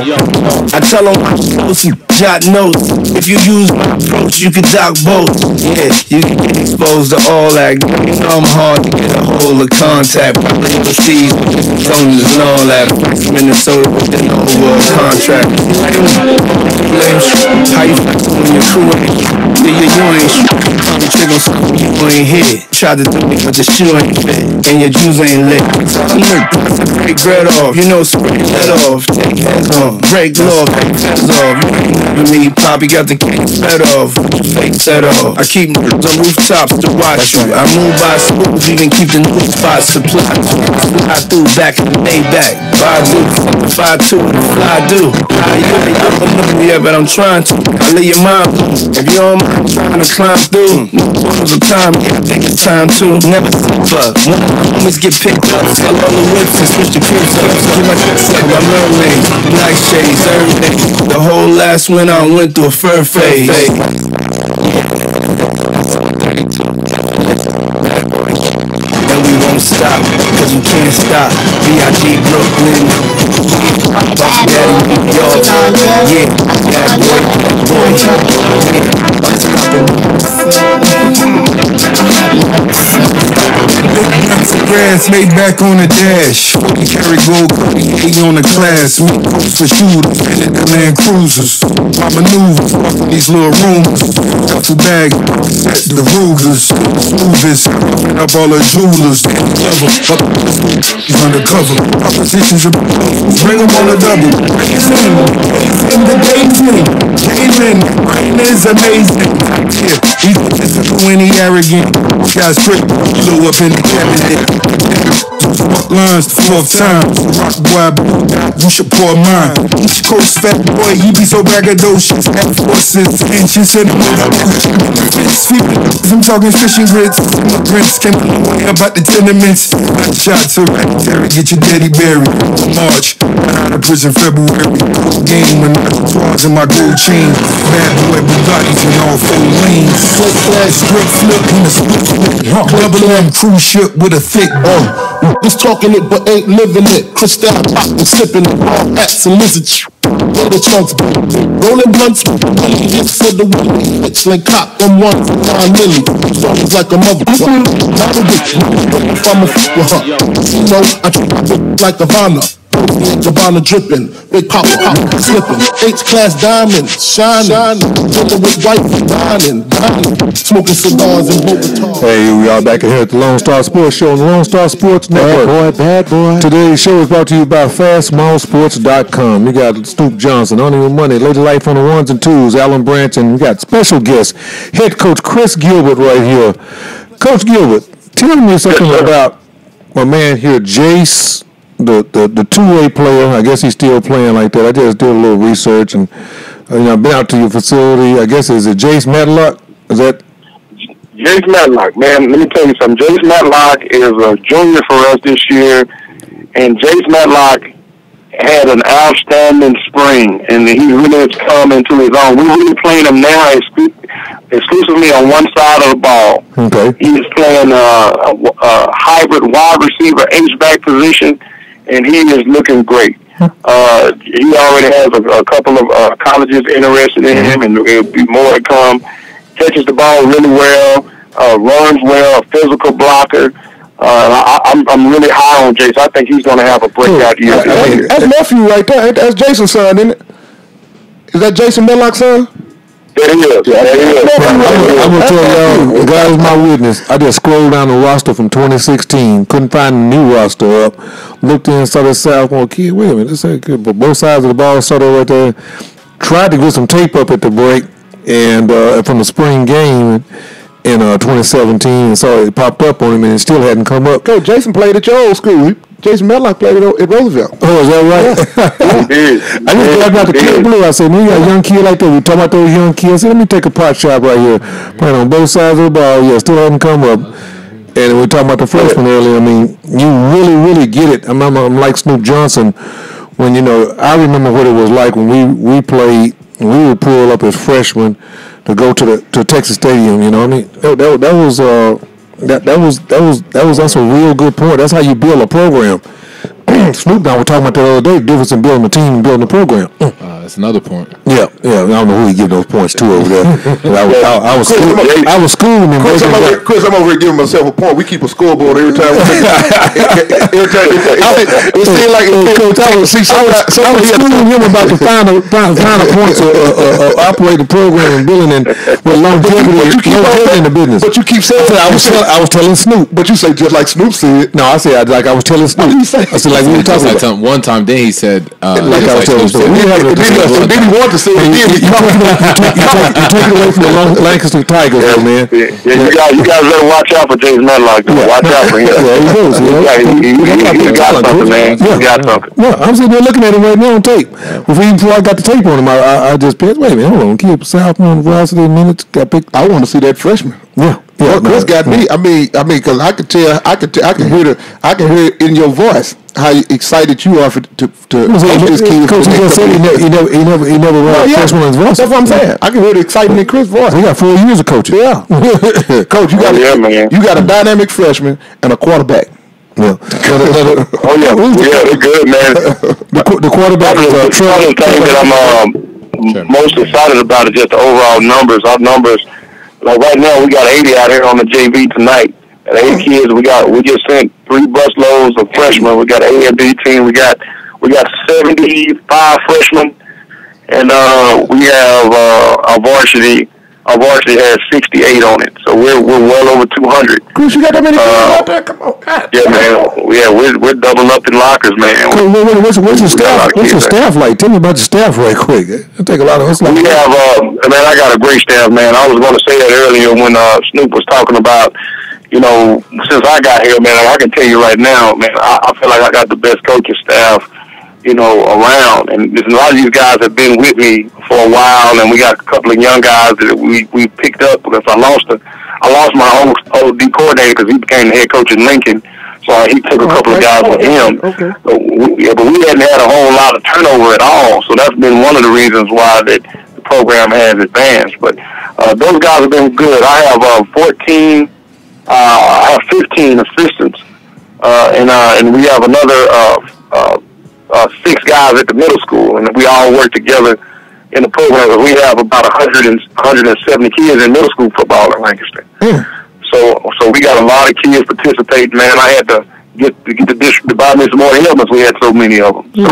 I tell them I'm jot notes. If you use my approach, you can dock both. Yeah, you can get exposed to all that. I'm hard to get a hold of contact. Probably overseas, zones and all that. Minnesota with an over contract. How you flexing when your crew ain't? Yeah, you ain't probably trick on something you ain't hit. Tried to do it, but the shoe ain't fit, and your juice ain't lit. Break bread off, spray lead off. Take heads off, break law, take heads off. You me, Poppy got the king set off, fake set off. I keep on rooftops to watch you. I move by smooth, even keep the new spots supplied. I threw back in the Maybach. Fly do, fly do. I don't know yet, but I'm trying to. I lay your mind blue. If you don't mind trying to climb through, no quarters of time, yeah, I think it's time to. Never slip up. When my homies get picked up, sell all the whips and switch the kids up. Get my kicks up, my mermaid, black shades, everything. The whole last winter I went through a fur phase. And we won't stop, cause we can't stop. B.I.G. Brooklyn. Buck Daddy, New York. Yeah, bad Brands made back on the dash. We carry gold, on the class. Me coast for shooters, and the Land Cruisers. My maneuvers, fucking these little rooms. Duffel bag, set the Rugers. Smoothest, up all the jewelers. He's undercover. Oppositions are bring them on a double. In the daydream, Jalen, rain is amazing. Yeah, he's physical when he arrogant. Guys straight, blew up in the cabinet. Fuck lines the fourth time. Rock boy, you should pour mine. East Coast fat boy, he be so braggadocious. Air Forces, inches and I'm talking fishing grits. Immigrants can't worry about the tenements. Got shots of Terry, get your daddy buried. March, out of prison February. Game when I was in my gold chain. Bad boy Bugattis in all four lanes. First class strip flip in the split. Double M cruise ship with a thick Just talking it but ain't living it. Crystal pop and sipping it. All hats and lizards. In the trunks, rolling blunts. Hits for the Willie. Bitch like cop them ones for 9 million. Songs like a mother. Not a bitch. If I'm a f with her. I treat my bitch like Havana. Gabbana dripping, big pop slipping, H-class diamonds shining, dealing with white dining, smoking cigars in Bogota. Hey, we are back here at the Lone Star Sports Show on the Lone Star Sports Network. Bad boy. Today's show is brought to you by FastSmallSports.com. You got Stoop Johnson, Only With Money, Lady Life on the ones and twos, Alan Branch, and we got special guest, head coach Chris Gilbert right here. Coach Gilbert, tell me something about my man here, Jace. The two-way player, I guess he's still playing like that. I just did a little research and I've been out to your facility. I guess is it Jace Matlock? Is that Jace Matlock? Man, let me tell you something. Jace Matlock is a junior for us this year, and Jace Matlock had an outstanding spring, and he really has come into his own. We're really playing him now exclusively on one side of the ball. Okay. He is playing a hybrid wide receiver H-back position, and he is looking great. He already has a couple of colleges interested in him, and there'll be more to come. Catches the ball really well, runs well, a physical blocker. I'm really high on Jason. I think he's going to have a breakout year. That's nephew right there. That's Jason's son, isn't it? Is that Jason Matlock's son? I'm gonna tell y'all, God is my witness. I just scrolled down the roster from 2016, couldn't find a new roster up. Looked in, saw the sophomore kid. Wait a minute, this ain't good. But both sides of the ball, saw that right there. Tried to get some tape up at the break, and from the spring game in 2017, and saw it popped up on him, and it still hadn't come up. Coach Jason played at your old school. Jason Medlock played at Roosevelt. Oh, is that right? I just grabbed out the Kid Blue. I said, man, you got a young kid like that. We talking about those young kids. I said, let me take a pot shot right here. Playing on both sides of the ball. Yeah, still hadn't come up. And we talking about the freshman earlier. I mean, you really, really get it. I'm like Snoop Johnson when, I remember what it was like when we played. We would pull up as freshmen to go to Texas Stadium. You know what I mean? That was that's a real good point. That's how you build a program. Snoop and I were talking about that the other day, the difference in building a team and building a program. That's another point. Yeah. I don't know who he give those points to over there. I was schooling him. Chris, I'm over here giving myself a point. We keep a scoreboard every time. It seems like Coach, I was schooling him about the final points of operating the program and building and with longevity in the business. But you keep saying I was telling Snoop. But you say just like Snoop said. No, I said like I was telling Snoop. I said like we were talking about. One time, then he said like I was telling Snoop. Then he wanted to say it. You take it away from the Lancaster Tigers, man. Yeah, you guys better watch out for James Medlock. Watch out for him. Yeah, he knows. He got something, man. He got something. Yeah, I'm sitting there looking at him right now on tape. Before I got the tape on him, I just pissed. Wait a minute, hold on. Kid sophomore varsity minutes got picked. I want to see that freshman. Yeah. Chris got me. I mean, because I can hear it in your voice how excited you are to coach this kid. Coach just said he never run freshman in his voice. That's what I'm saying. I can hear the excitement in Chris' voice. He got 4 years of coaching. Yeah, Coach, you got a dynamic freshman and a quarterback. Yeah. They're good, man. The quarterback is the thing that I'm most excited about is just the overall numbers. Our numbers. Like right now, we got 80 out here on the JV tonight. And 80 kids, we just sent 3 bus loads of freshmen. We got an A and B team. We got 75 freshmen, and we have our varsity has 68 on it. So we're well over 200. Chris, you got that many kids out there? Come on, God. Yeah, man. We're double up in lockers, man. What's your staff? What's your staff like? Tell me about your staff right quick. It take a lot of us. We have, man, I got a great staff, man. I was going to say that earlier when Snoop was talking about, since I got here, man, I can tell you right now, man, I feel like I got the best coaching staff, around. And a lot of these guys have been with me for a while, and we got a couple of young guys that we picked up because I lost my old D coordinator because he became the head coach in Lincoln. So he took a couple of guys with him. Okay. But we hadn't had a whole lot of turnover at all. So that's been one of the reasons why that the program has advanced. But those guys have been good. I have 15 assistants, and we have another 6 guys at the middle school, and we all work together in the program. We have about 170 kids in middle school football in Lancaster. So we got a lot of kids participating, man. I had to get the district to buy me some more helmets. We had so many of them. You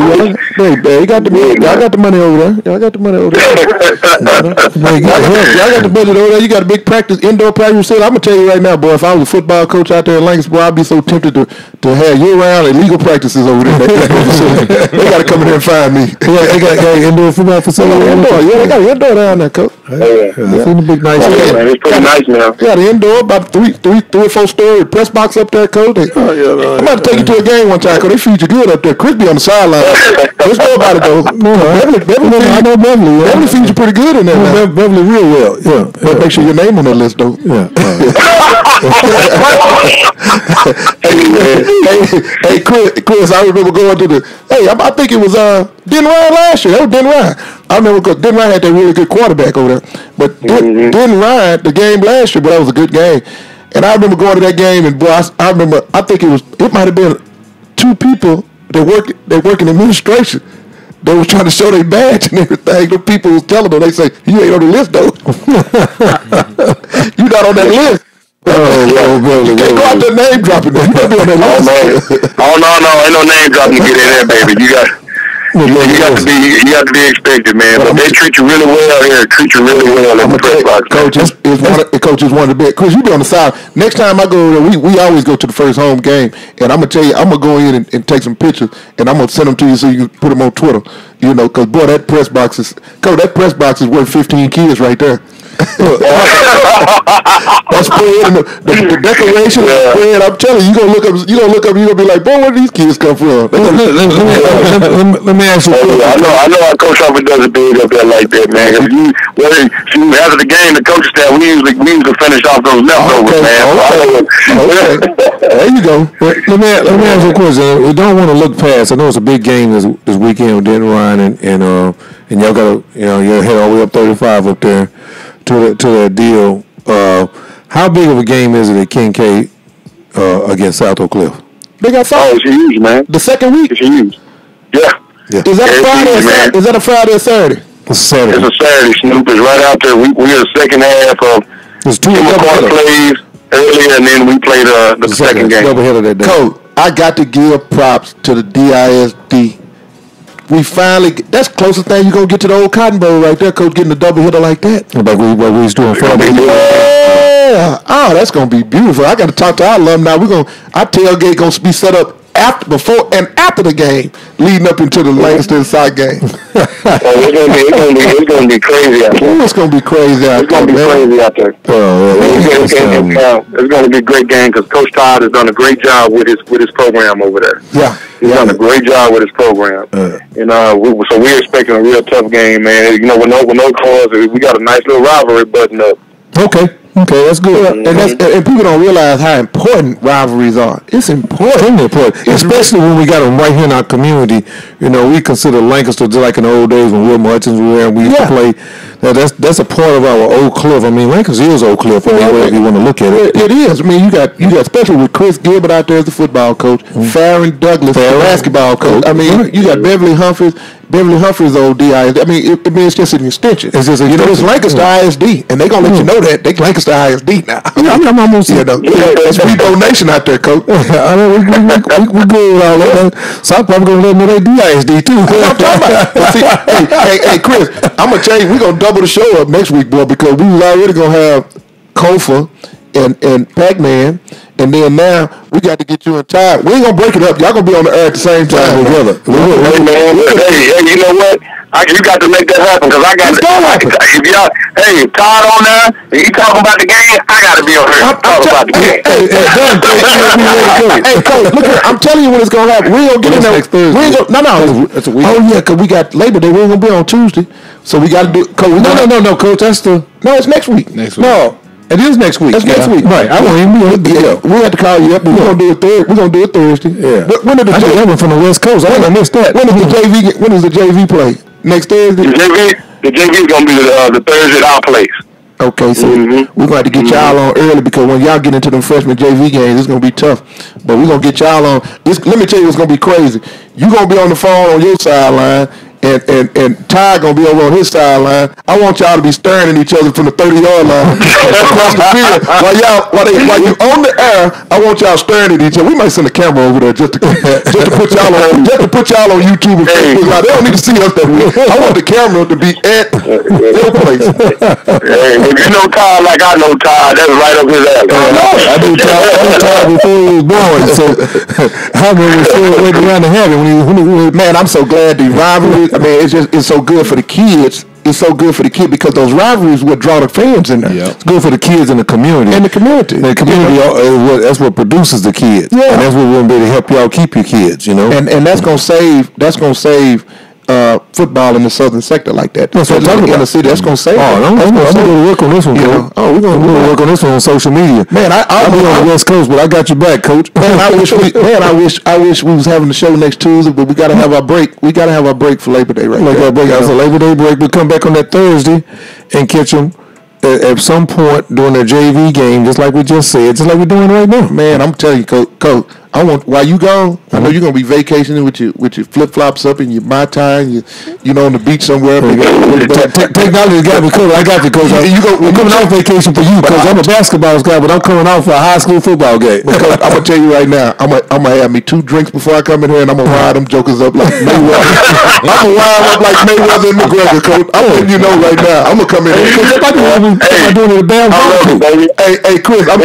got the money. Y'all got the money over there. Y'all got the budget over there. You got a big indoor practice. I'm gonna tell you right now, boy. If I was a football coach out there in Lancaster, boy, I'd be so tempted to have year-round illegal practices over there. They got to come in here and find me. They got indoor football facility. Yeah, they got an indoor down there, coach. That's in the big nice. Man, it's pretty nice now. Yeah, the indoor about 3 or 4 story press box up there, coach. I'm about to take you to a game one time because they feed you good up there. Chris be on the sideline. Let's know about it, though. I know Beverly. Beverly feeds you pretty good in there. Beverly real well. Yeah. Make sure your name on that list, though. Yeah. Hey, Chris, I remember going to I think it was Den Ryan last year. That was Den Ryan. I remember because Den Ryan had that really good quarterback over there. But Den Ryan, the game last year, but that was a good game. And I remember going to that game, and boy, I think it might have been 2 people that work in administration. They was trying to show their badge and everything. The people was telling them, they say, "You ain't on the list, though. You not on that list." You can't go out there name dropping. You gotta be on that list. Oh no, ain't no name dropping to get in there, baby. You got to be expected, man. But they treat you really well here. Treat you really well in the press box. Coach is one of the best. Chris, you be on the side. Next time I go, we always go to the first home game, and I'm gonna tell you, I'm gonna go in and take some pictures, and I'm gonna send them to you so you can put them on Twitter. You know, because boy, that press box is worth 15 kids right there. That's spread and the decoration, the spread. I'm telling you, you gonna look up, you gonna be like, boy, where do these kids come from? Let me ask you. I know our coach Harper does it big up there like that, man. After the game, the coach staff we usually finish off those leftovers, man. Okay. There you go. Let me ask you a question. We don't want to look past. I know it's a big game this weekend with Denton Ryan and y'all got you're head all the way up 35 up there to that deal. How big of a game is it at Kincaid against South Oak Cliff? They got it's huge, man. The second week? It's huge. Yeah. Is that a Friday or Saturday? It's Saturday. It's a Saturday, Snoop. It's right out there. We are the second half of It's two plays earlier, and then we played the second game. That day. Coach, I got to give props to the DISD. We finally, that's the closest thing you're going to get to the old Cotton Bowl right there, Coach, getting a double hitter like that. Like we was doing Friday. Yeah. Oh, that's going to be beautiful. I got to talk to our alumni. Our tailgate going to be set up before and after the game, leading up into the Lancaster and South game. It's going to be crazy out there. It's going to be crazy out there. It's going to be crazy out there. It's going to be a great game because Coach Todd has done a great job with his program over there. Yeah. He's done a great job with his program. So we're expecting a real tough game, man. You know, with no cause, we got a nice little rivalry button up. Okay, that's good. And people don't realize how important rivalries are. It's important. Especially when we got them right here in our community. You know, we consider Lancaster just like in the old days when Wilma Hutchins was there and we used to play. That's a part of our Oak Cliff. I mean, Lancaster is Oak Cliff, whatever you want to look at it. It is. I mean, you got especially with Chris Gilbert out there as the football coach, Farron Douglas, the basketball coach. I mean, you got Beverly Humphreys, old DISD. I mean, it's just an extension. It's just it's Lancaster ISD, and they're gonna let you know that they Lancaster ISD now. I'm almost it's Rebo Nation out there, coach. I mean, we good with all that. So I'm probably gonna let me know they DISD too. I'm talking about. Hey, Chris, I'm gonna tell you, we're gonna double the show up next week, boy, because we was already gonna have Kofa and Pac-Man. And then now we got to get you in time. We ain't gonna break it up. Y'all gonna be on the air at the same time together. Hey man, you know what? You got to make that happen because I got. Hey, Todd on there. He talking about the game. I got to be on here. Talk about the game. Hey, Coach, look here. I'm telling you when it's gonna happen. We ain't gonna get in there. We ain't gonna. No. It's a week. Oh yeah, because we got Labor Day. We ain't gonna be on Tuesday, so we got to do. Coach, no, Coach. That's it's next week. No. It is next week. That's next week. Right. I won't even be able to. We have to call you up, but we're gonna do it Thursday. Yeah. When did I did that one from the West Coast. I missed that. When is the JV play? Next Thursday? The JV is gonna be the Thursday at our place. Okay, so we're gonna have to get y'all on early because when y'all get into them freshman JV games, it's gonna be tough. But we're gonna get y'all on. Let me tell you what's gonna be crazy. You're gonna be on the phone on your sideline. And Ty gonna be over on his sideline. I want y'all to be staring at each other from the 30-yard line across the field. While you on the air, I want y'all staring at each other. We might send a camera over there just to put y'all on YouTube and Facebook. They don't need to see us that way. I want the camera to be at your place. Hey, if you know Ty like I know Ty, that's right up his alley. I knew Ty before he was born, so I remember waiting around to have it when man, I'm so glad the rivalry. I mean, it's so good for the kids. It's so good for the kids because those rivalries would draw the fans in there. Yep. It's good for the kids in the community. And the community. That's what produces the kids. Yeah. And that's what we're going to be able to help y'all keep your kids, you know. And that's going to save football in the southern sector like that. That's what I'm talking about. In the city, that's going to save. I'm going to work on this one, Coach. We're going to work on this one on social media. Man, I'll be on the West Coast, but I got your back, Coach. Man, I wish we was having the show next Tuesday, but we got to have our break. We got to have our break for Labor Day, right? It's a Labor Day break. We come back on that Thursday and catch them at some point during the JV game, just like we just said, just like we're doing right now. Man, I'm telling you, Coach. I want while you gone. I know you're gonna be vacationing with your flip flops up and your Mai Tai and you know on the beach somewhere. Technology got me covered. I got you, Coach. I'm coming off vacation for you, Coach. I'm a basketball guy, but I'm coming off for a high school football game. Because I'm gonna tell you right now, I'm gonna have me 2 drinks before I come in here, and I'm gonna ride them jokers up like Mayweather. I'm gonna ride up like Mayweather and McGregor, Coach. I'm letting you know right now. I'm gonna come in here. Hey, Chris, I'm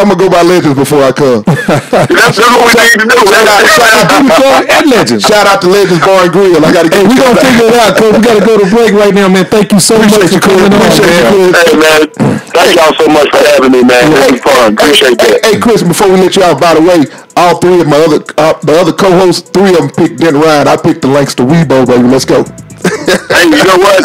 gonna go by Legends before I come. That's what we need to do. Shout out to Legends Bar and Grill. I gotta get. Hey, we gonna figure it out, Coach. We gotta go to break right now, man. Thank you so much for coming on, man. Hey, man. Thank y'all so much for having me, man. It was fun. Appreciate that. Hey, Chris, before we let you out, by the way, all 3 of my other co-hosts, 3 of them picked Dent Ryan. I picked the Langston Weibo, baby. Let's go. Hey, you know what?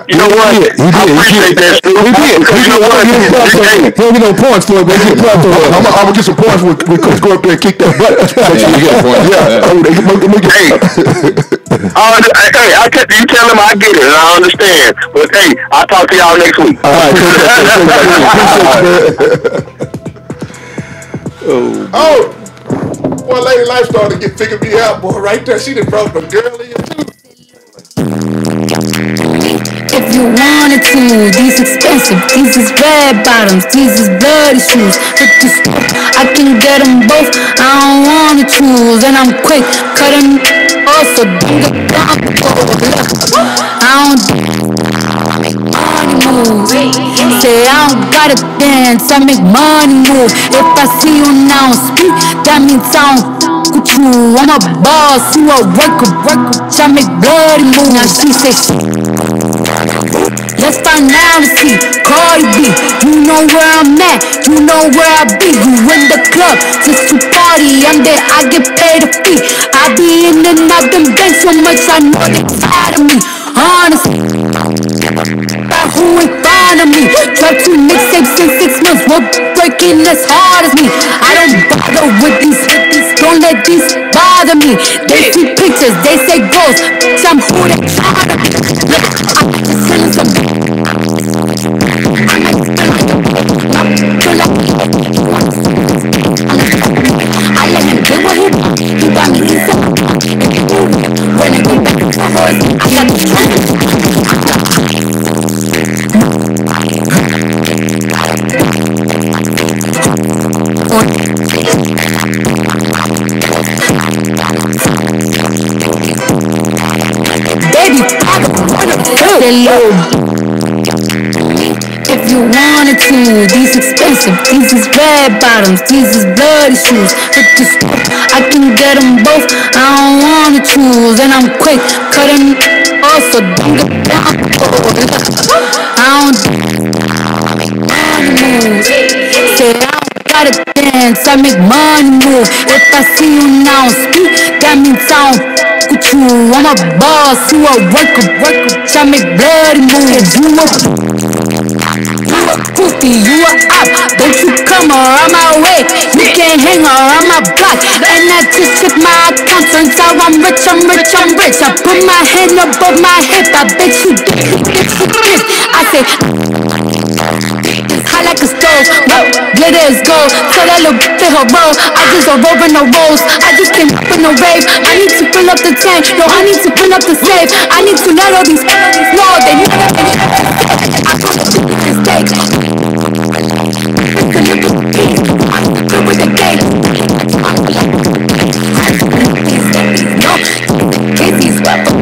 You know what? I appreciate that, Stu. He did. You know what? He don't get no points for it, but he get points for it. I'm gonna get some points when Chris go up there and kick that butt. You tell him I get it, and I understand. But hey, I'll talk to y'all next week. All right. Oh, boy, Lady Life started to figure me out, boy. Right there, she done brought the girl in too. If you wanted to, these expensive, these is red bottoms, these is bloody shoes. With the scoop, I can get them both, I don't wanna choose. And I'm quick, cutting off, so don't get down. I don't make money move. Say I don't gotta dance, I make money move. If I see you now speak, that means I don't with you. I'm a boss, you a worker, I make bloody move. Now she say, let's find out and see. Cardi B, you know where I'm at, you know where I be. You in the club, just to party, I'm there, I get paid a fee. I be in and out them banks so much, I know they tired of me. Honestly, who ain't fond of me? Dropped 2 mixtapes in 6 months, what breaking as hard as me? I don't bother with these, don't let these bother me. They see pictures, they say ghosts, bitch, I'm who they try to be. Look, I'm just selling some. I let him get what he got me inside. When I go back to the horse, I got the baby, I don't wanna feel that low. If you wanted to, these expensive, these is red bottoms, these is bloody shoes. With the scoop, I can get them both, I don't wanna choose. And I'm quick, cutting off, so don't get down. I don't make money move. Say I don't gotta dance, I make money move. If I see you now speak, that means I don't with you. I'm a boss, you a worker, I make bloody moves. You a goofy, you a op. Don't you come around my way, you can't hang around my block. And I just check my account, turns out I'm rich. I put my hand above my hip, I bet you get I say hot like a stove, glitter is gold. Tell that little bitch her roll. I just a roll in the rolls. I just came up in a rave. I need to fill up the tank. No, I need to fill up the safe. I need to let all these know they never I come to the mistake. It's a little piece. I'm good with the game. No, Casey's weapon.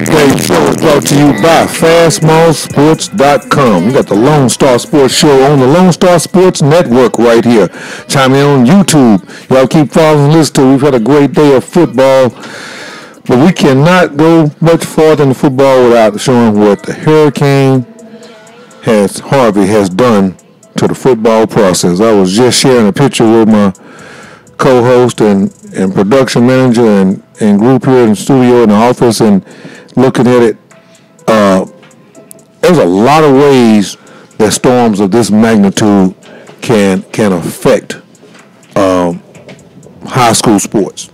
Today's show is brought to you by FastMallSports.com. We got the Lone Star Sports Show on the Lone Star Sports Network right here. Chime in on YouTube. Y'all keep following and listening to. We've had a great day of football, but we cannot go much farther in football without showing what the Hurricane Harvey has done to the football process. I was just sharing a picture with my co-host and production manager and group here in the studio in the office, and looking at it, there's a lot of ways that storms of this magnitude can affect high school sports.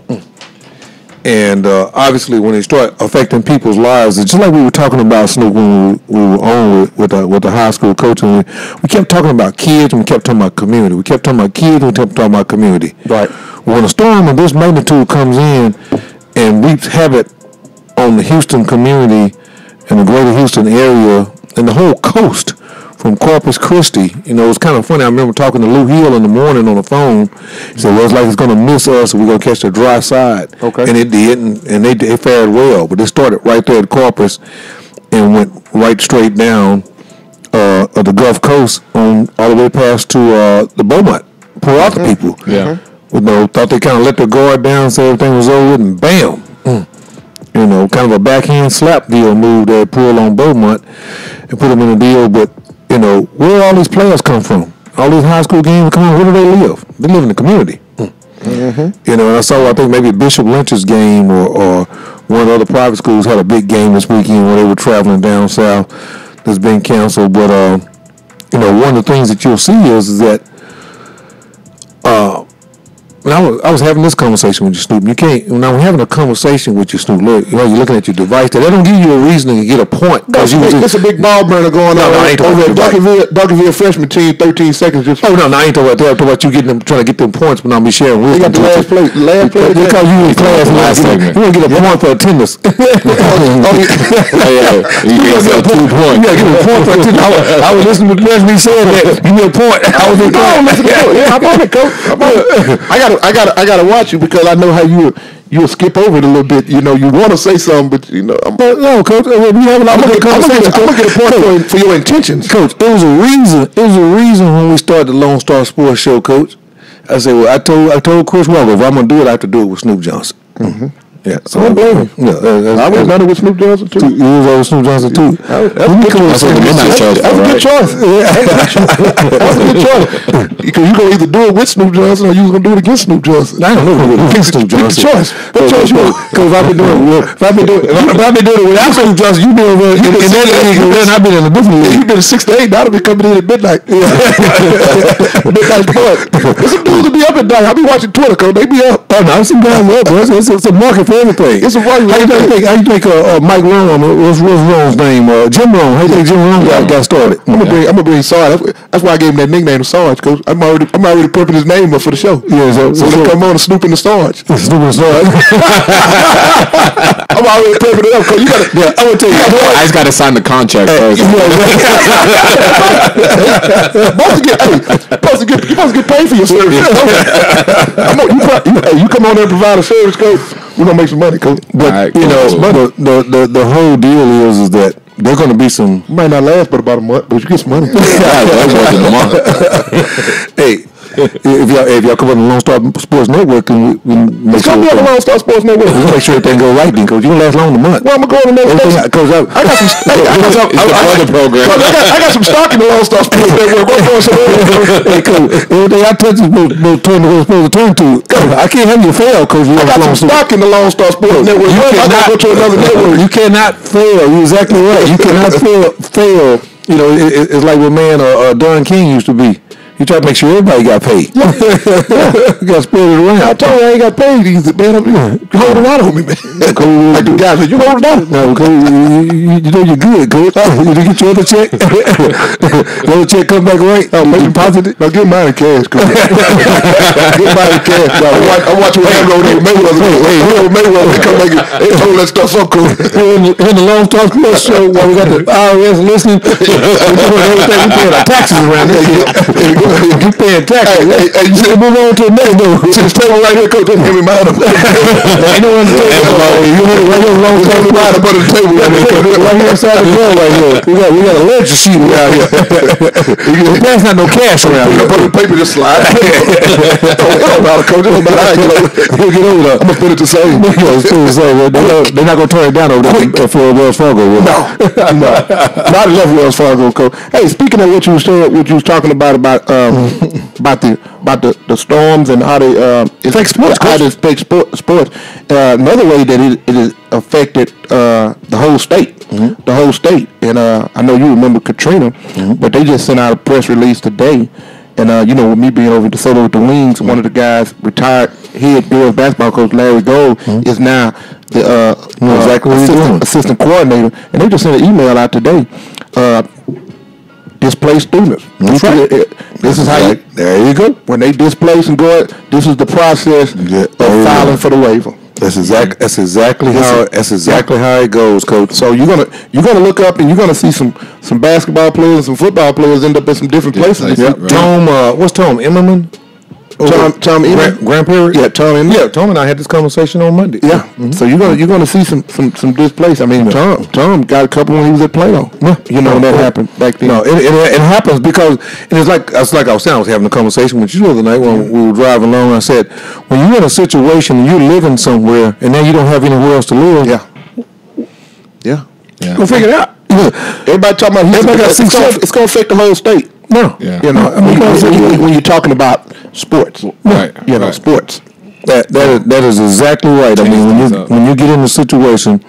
And obviously, when they start affecting people's lives, it's just like we were talking about, Snoop, when we were on with the high school coach, and we kept talking about kids, and we kept talking about community. We kept talking about kids, and we kept talking about community. Right. When a storm of this magnitude comes in and wreaks havoc on the Houston community and the greater Houston area and the whole coast, from Corpus Christi, you know, it's kind of funny. I remember talking to Lou Hill in the morning on the phone. He said, well, it's like it's going to miss us, and we're going to catch the dry side. Okay. And it did, and they fared well. But it started right there at Corpus and went right straight down the Gulf Coast on all the way past to the Beaumont. Poor Arthur people. Yeah. You know, thought they kind of let their guard down, said everything was over, and bam. You know, kind of a backhand slap deal move there, pulled on Beaumont and put them in a deal. But, you know, where all these players come from? All these high school games come on, where do they live? They live in the community. You know, and I think maybe Bishop Lynch's game or one of the other private schools had a big game this weekend when they were traveling down south that's been canceled. But, you know, one of the things that you'll see is that when I was having this conversation with you, Snoop. You can't. When I'm having a conversation with you, Snoop, look, you know, you're looking at your device. That don't give you a reason to get a point. It's a big ball burner going on over at Duncanville freshman team. 13 seconds. Just I ain't talking about that. I'm talking about you getting them, trying to get them points, but I'll be sharing with you. They got the last play. Because you in class last segment. You gonna get a point for attendance. You gotta get a point for attendance. I was listening to the lesson. He said that. Give me a point. I was like, no, listen to it. Yeah, I'm on it, coach. I gotta watch you because I know how you'll skip over it a little bit. You know, you want to say something, but you know, no, coach. We have a lot of good conversations. I'm gonna get a point for your intentions, coach. It was a reason when we started the Lone Star Sports Show, coach. I said, well, I told Chris Walker, if I'm gonna do it, I have to do it with Snoop Johnson. Mm-hmm. Yeah, so I don't blame him. I was done it with Snoop Johnson too. You was over Snoop Johnson too. That's a good choice. That's a good choice. Because you gonna either do it with Snoop Johnson or you gonna do it against Snoop Johnson. I don't know against Snoop Johnson. Choice. What choice you want? Because if I've been doing it without Snoop Johnson, you've been over in that league, and then I've been in a different league. You've been 6 to 8. I'll be coming in at midnight. Midnight sport. There's some dudes that be up at night. I be watching Twitter, cause they be up. Oh no, some guys up. It's a market for everything. It's a market. How you think Mike Rome? What's Rome's name? Jim Rome. How you think Jim Rome got started? I'm gonna bring Sarge. That's why I gave him that nickname of Sarge, coach. I'm already prepping his name up for the show. Yeah, so they come on and Snoop in the Sarge. Snoop in the Sarge. I'm already prepping it up, cause you gotta. Yeah, I'm gonna tell you. I just gotta sign the contract first. You supposed to get paid for your service. You come on there and provide a service, coach. We're gonna make some money, coach. But right, you know, the whole deal is that there's gonna be some. Might not last but about a month, but you get some money. Hey. If y'all come on the Lone Star Sports Network, and we make sure on the Lone Star Sports Network. We make sure everything go right, then, coach. You gonna last long in a month. Well, I'm gonna go on the next station. Coach, I got some. I got some stock in the Lone Star Sports Network. Hey, coach. Everything I touch is supposed to turn to. I can't have you fail, coach. I got some stock in the Lone Star Sports Network. I gotta go to another network. You cannot fail. You're exactly right. You cannot fail. You know, it's like what man Don King used to be. You try to make sure everybody got paid. Yeah. You got to spread it around. I told you I ain't got paid either, man. You hold it out on me, man. Like the guys said, you hold it out. No, you know you're good, coach. You get your other check. The other check come back right. Oh, make deposit it. Now get mine in cash, coach. Get mine in cash. I'm watching what happened over there with Mayweather. Hey, Mayweather, they come back and they hold that stuff up, coach. In the Lone Star Sports Show, while we got the IRS listening, we're doing everything. We paying our taxes around here. You paying taxes. Hey, you move on to the next one. To this table right here, coach. Give me mine. Ain't no one to take it. You heard it right here, long table right up under the table right here. Right here inside the door right here. We got a ledger sheet around here. There's not no cash around here. Put the paper just slide. It don't matter, coach. It don't matter how you get over there. I'm gonna put it the same. They're not gonna turn it down over there for Wells Fargo. No. Not enough Wells Fargo, coach. Hey, speaking of what you was talking about the storms and how they affect sports. How they affect sports. Another way that it has affected the whole state. Mm-hmm. The whole state. And I know you remember Katrina, but they just sent out a press release today. And you know, with me being over the Soto with the Wings, one of the guys retired head girls basketball coach Larry Gold is now the assistant coordinator, and they just sent an email out today. Displaced students. That's right. This is how there you go. When they displace and go, this is the process of filing for the waiver. That's exactly how it goes, Coach. So you're gonna look up and you're gonna see some basketball players and some football players end up in some different places. Right. Tom, what's Tom Emmerman? Tom grandparent. Yeah, Tom Emmerman. Yeah, Tom and I had this conversation on Monday. Yeah. So you're gonna see some displaced. I mean, Tom got a couple when he was at Plato. Yeah. You know when that happened back then. No, it happens because it's like I was saying. I was having a conversation with you the other night when we were driving along. I said, when you're in a situation and you're living somewhere and now you don't have anywhere else to live. Yeah. Go figure it out. Everybody talking about it's gonna affect the whole state. No. Yeah. You know, when you're talking about sports, right? You know, sports. That is exactly right. I mean, when you get in a situation,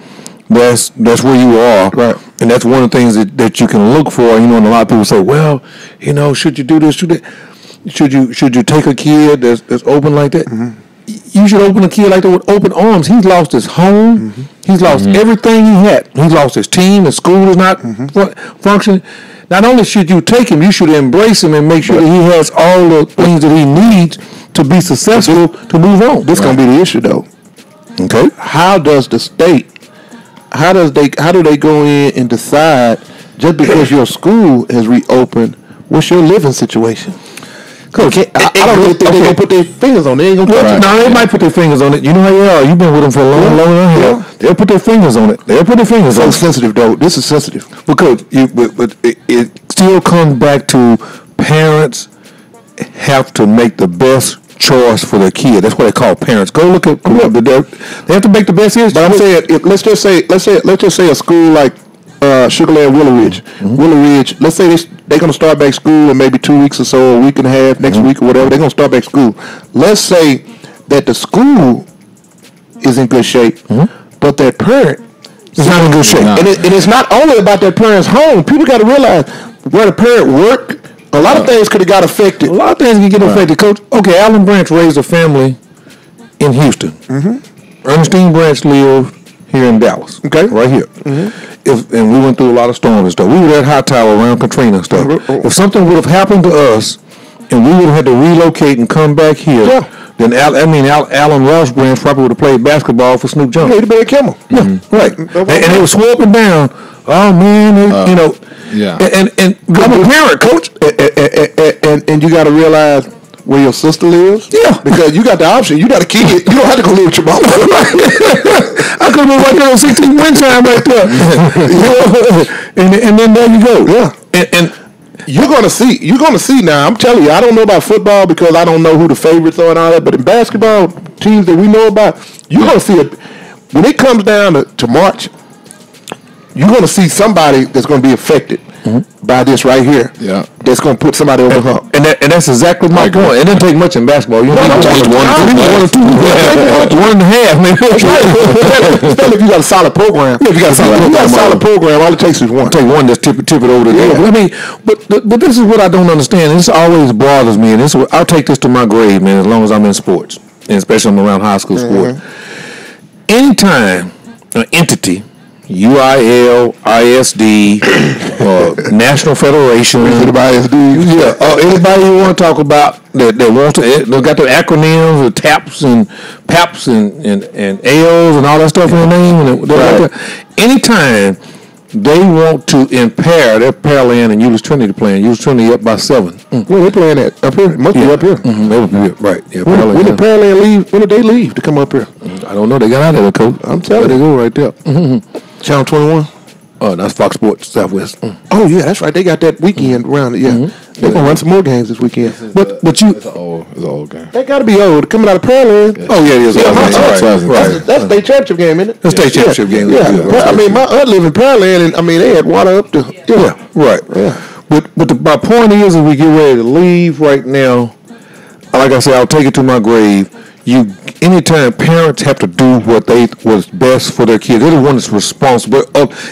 that's where you are, right? And that's one of the things that you can look for. You know, and a lot of people say, well, you know, should you do this? Should you take a kid that's open like that? Mm-hmm. You should open a kid like that with open arms. He's lost his home. Mm-hmm. He's lost everything he had. He's lost his team. The school is not functioning. Not only should you take him, you should embrace him and make sure that he has all the things that he needs to be successful to move on. This is going to be the issue, though. Okay. How does the state? How do they go in and decide just because your school has reopened? What's your living situation? Coach, I don't think they're going to put their fingers on it. They ain't going to touch it. No, they might put their fingers on it. You know how you are. You've been with them for a long time. Yeah. They'll put their fingers on it. They'll put their fingers on it. So sensitive, though. This is sensitive. Because it still comes back to parents have to make the best choice for their kid. That's what they call parents. Go look at they have to make the best choice. But I'm saying, let's just say a school like Sugar Land Willow Ridge. Willow Ridge, let's say they're going to start back school in maybe 2 weeks or so, a week and a half, next week or whatever. They're going to start back school. Let's say that the school is in good shape, but their parent is not in good shape. No. And it's not only about their parent's home. People got to realize where the parent work, a lot of things could have got affected. A lot of things can get affected, Coach. Okay, Alan Branch raised a family in Houston. Ernestine Branch lived here in Dallas. Okay. Right here. And we went through a lot of storms and stuff. We were at High Tower around Katrina and stuff. If something would have happened to us and we would have had to relocate and come back here, then Alan Ross Branch probably would have played basketball for Snoop Jones. He'd have been a Kimmel. Right. And they were swooping down. Oh, man, you know. Yeah. And I'm a parent, Coach. And you got to realize where your sister lives. Yeah. Because you got the option. You got a kid. You don't have to go live with your mama. I could have been right there on 16 win time right there. and then there you go. Yeah. And you're gonna see now. I'm telling you, I don't know about football because I don't know who the favorites are and all that, but in basketball, teams that we know about, you're gonna see it when it comes down to March, you're gonna see somebody that's gonna be affected by this right here. Yeah. That's gonna put somebody over the hump. And that's exactly my point. It doesn't take much in basketball. You need one or two. 1.5, maybe. Especially if you got a solid program. If you got a solid program, all it takes is one. Take one, just tip it over the door. I mean, but this is what I don't understand. And this always bothers me, and I'll take this to my grave, man, as long as I'm in sports, and especially I'm around high school sports. Anytime an entity, UIL, ISD, National Federation, anybody you want to talk about that wants to, they got the acronyms, the TAPS and PAPS and AOs and all that stuff in their name. Anytime they want to impair their Pearland and Euless Trinity playing, Euless Trinity up by 7. Where they playing at? Up here? Must be up here. They would be right. Yeah, when did Pearland leave? When did they leave to come up here? I don't know. They got out of there, Coach. I'm telling you. They go right there. Channel 21? Oh, that's Fox Sports Southwest. Oh, yeah, that's right. They got that weekend around it, yeah. They're going to run some more games this weekend. But you... It's an old game. They got to be old. Coming out of Pearland. Yeah. Oh, yeah, it is old. That's a state championship game, isn't it? That's a state championship game. Yeah. I mean, my aunt lived in Pearland, and, I mean, they had water up to... Yeah, right. Yeah. But my point is, as we get ready to leave right now, like I said, I'll take it to my grave. Anytime parents have to do what's best for their kids, they're the one that's responsible.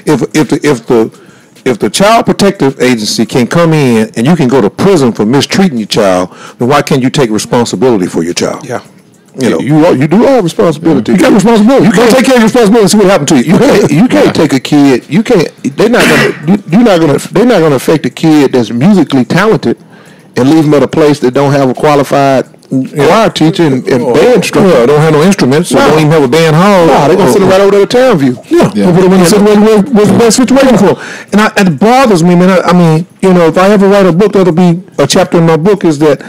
If the Child Protective Agency can come in and you can go to prison for mistreating your child, then why can't you take responsibility for your child? Yeah. You do have responsibility. You got responsibility. You can't take care of your responsibility and see what happened to you. You can't take a kid. You can't. They're not gonna affect a kid that's musically talented and leave them at a place that don't have a qualified choir teacher and band instructor. Yeah, don't have no instruments. So don't even have a band hall. No, they're gonna sit right over there at Townview. Yeah. Put them in a situation where the best situation for. And it bothers me, man. I mean, if I ever write a book, that'll be a chapter in my book. Is that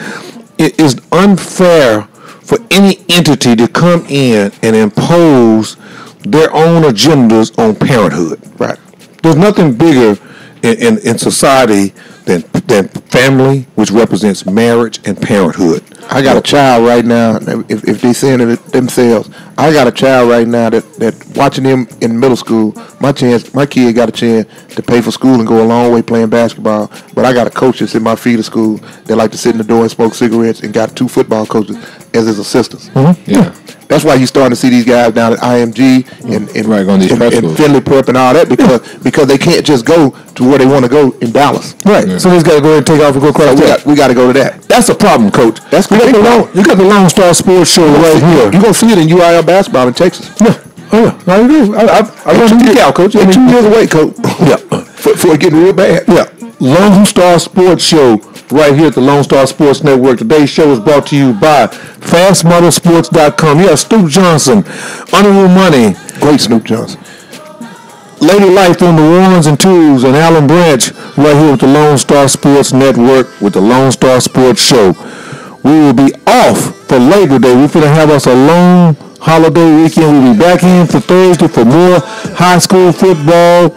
it is unfair for any entity to come in and impose their own agendas on parenthood. Right. There's nothing bigger in society than family, which represents marriage and parenthood. I got a child right now. If they saying it themselves, I got a child right now that watching them in middle school. My kid got a chance to pay for school and go a long way playing basketball. But I got a coach that's in my feeder school that like to sit in the door and smoke cigarettes, and got 2 football coaches as his assistants. Mm-hmm. Yeah. That's why you're starting to see these guys down at IMG and Finley Prep and all that because they can't just go to where they want to go in Dallas. Right. Yeah. So they got to go ahead and take off and go across. We got to go to that. That's a problem, Coach. You got the Lone Star Sports Show right here. You're gonna see it in UIL basketball in Texas. Yeah. Oh yeah. I agree. I want to speak out, Coach. They're 2 years away, Coach. Yeah. For it getting real bad. Yeah. Lone Star Sports Show right here at the Lone Star Sports Network. Today's show is brought to you by FastMotorsports.com. Yeah, Snoop Johnson, Honorable Money. Great Snoop Johnson. Lady Life on the ones and twos, and Alan Branch right here with the Lone Star Sports Network with the Lone Star Sports Show. We will be off for Labor Day. We're going to have us a long holiday weekend. We'll be back in for Thursday for more high school football,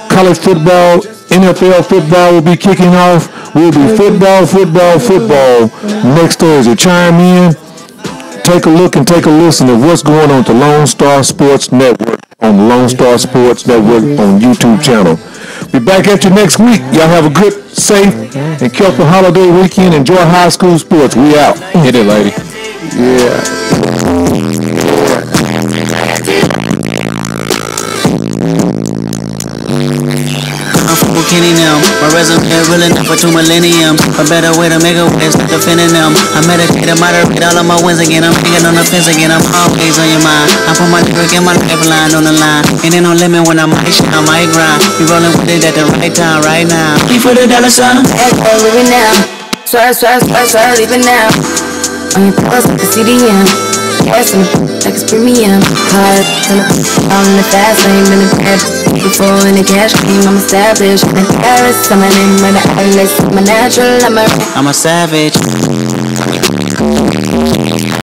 college football, NFL football will be kicking off. We'll be football next Thursday. Chime in, take a look and take a listen of what's going on at the Lone Star Sports Network on the Lone Star Sports Network on YouTube channel. Be back at you next week. Y'all have a good, safe, and careful holiday weekend. Enjoy high school sports. We out. Hit it, lady. Yeah. I'm from Bukini now. My resume real enough for 2 millenniums. A better way to make a way is not defending them. I meditate and moderate all of my wins again. I'm thinking on the fence again. I'm always on your mind. I put my lyric and my lifeline on the line. Ain't no limit when I might shine, I might grind. We rolling with it at the right time, right now. Keep for the dollar sign. Living now. Swear, leaving now. On your pulse like a CDM. Yes, like it's premium. Hard, I'm in the fast lane, in the bed. Before in the cash game, I'm established. In Paris, I'm an name with the eyeless. I'm a natural, I'm a savage.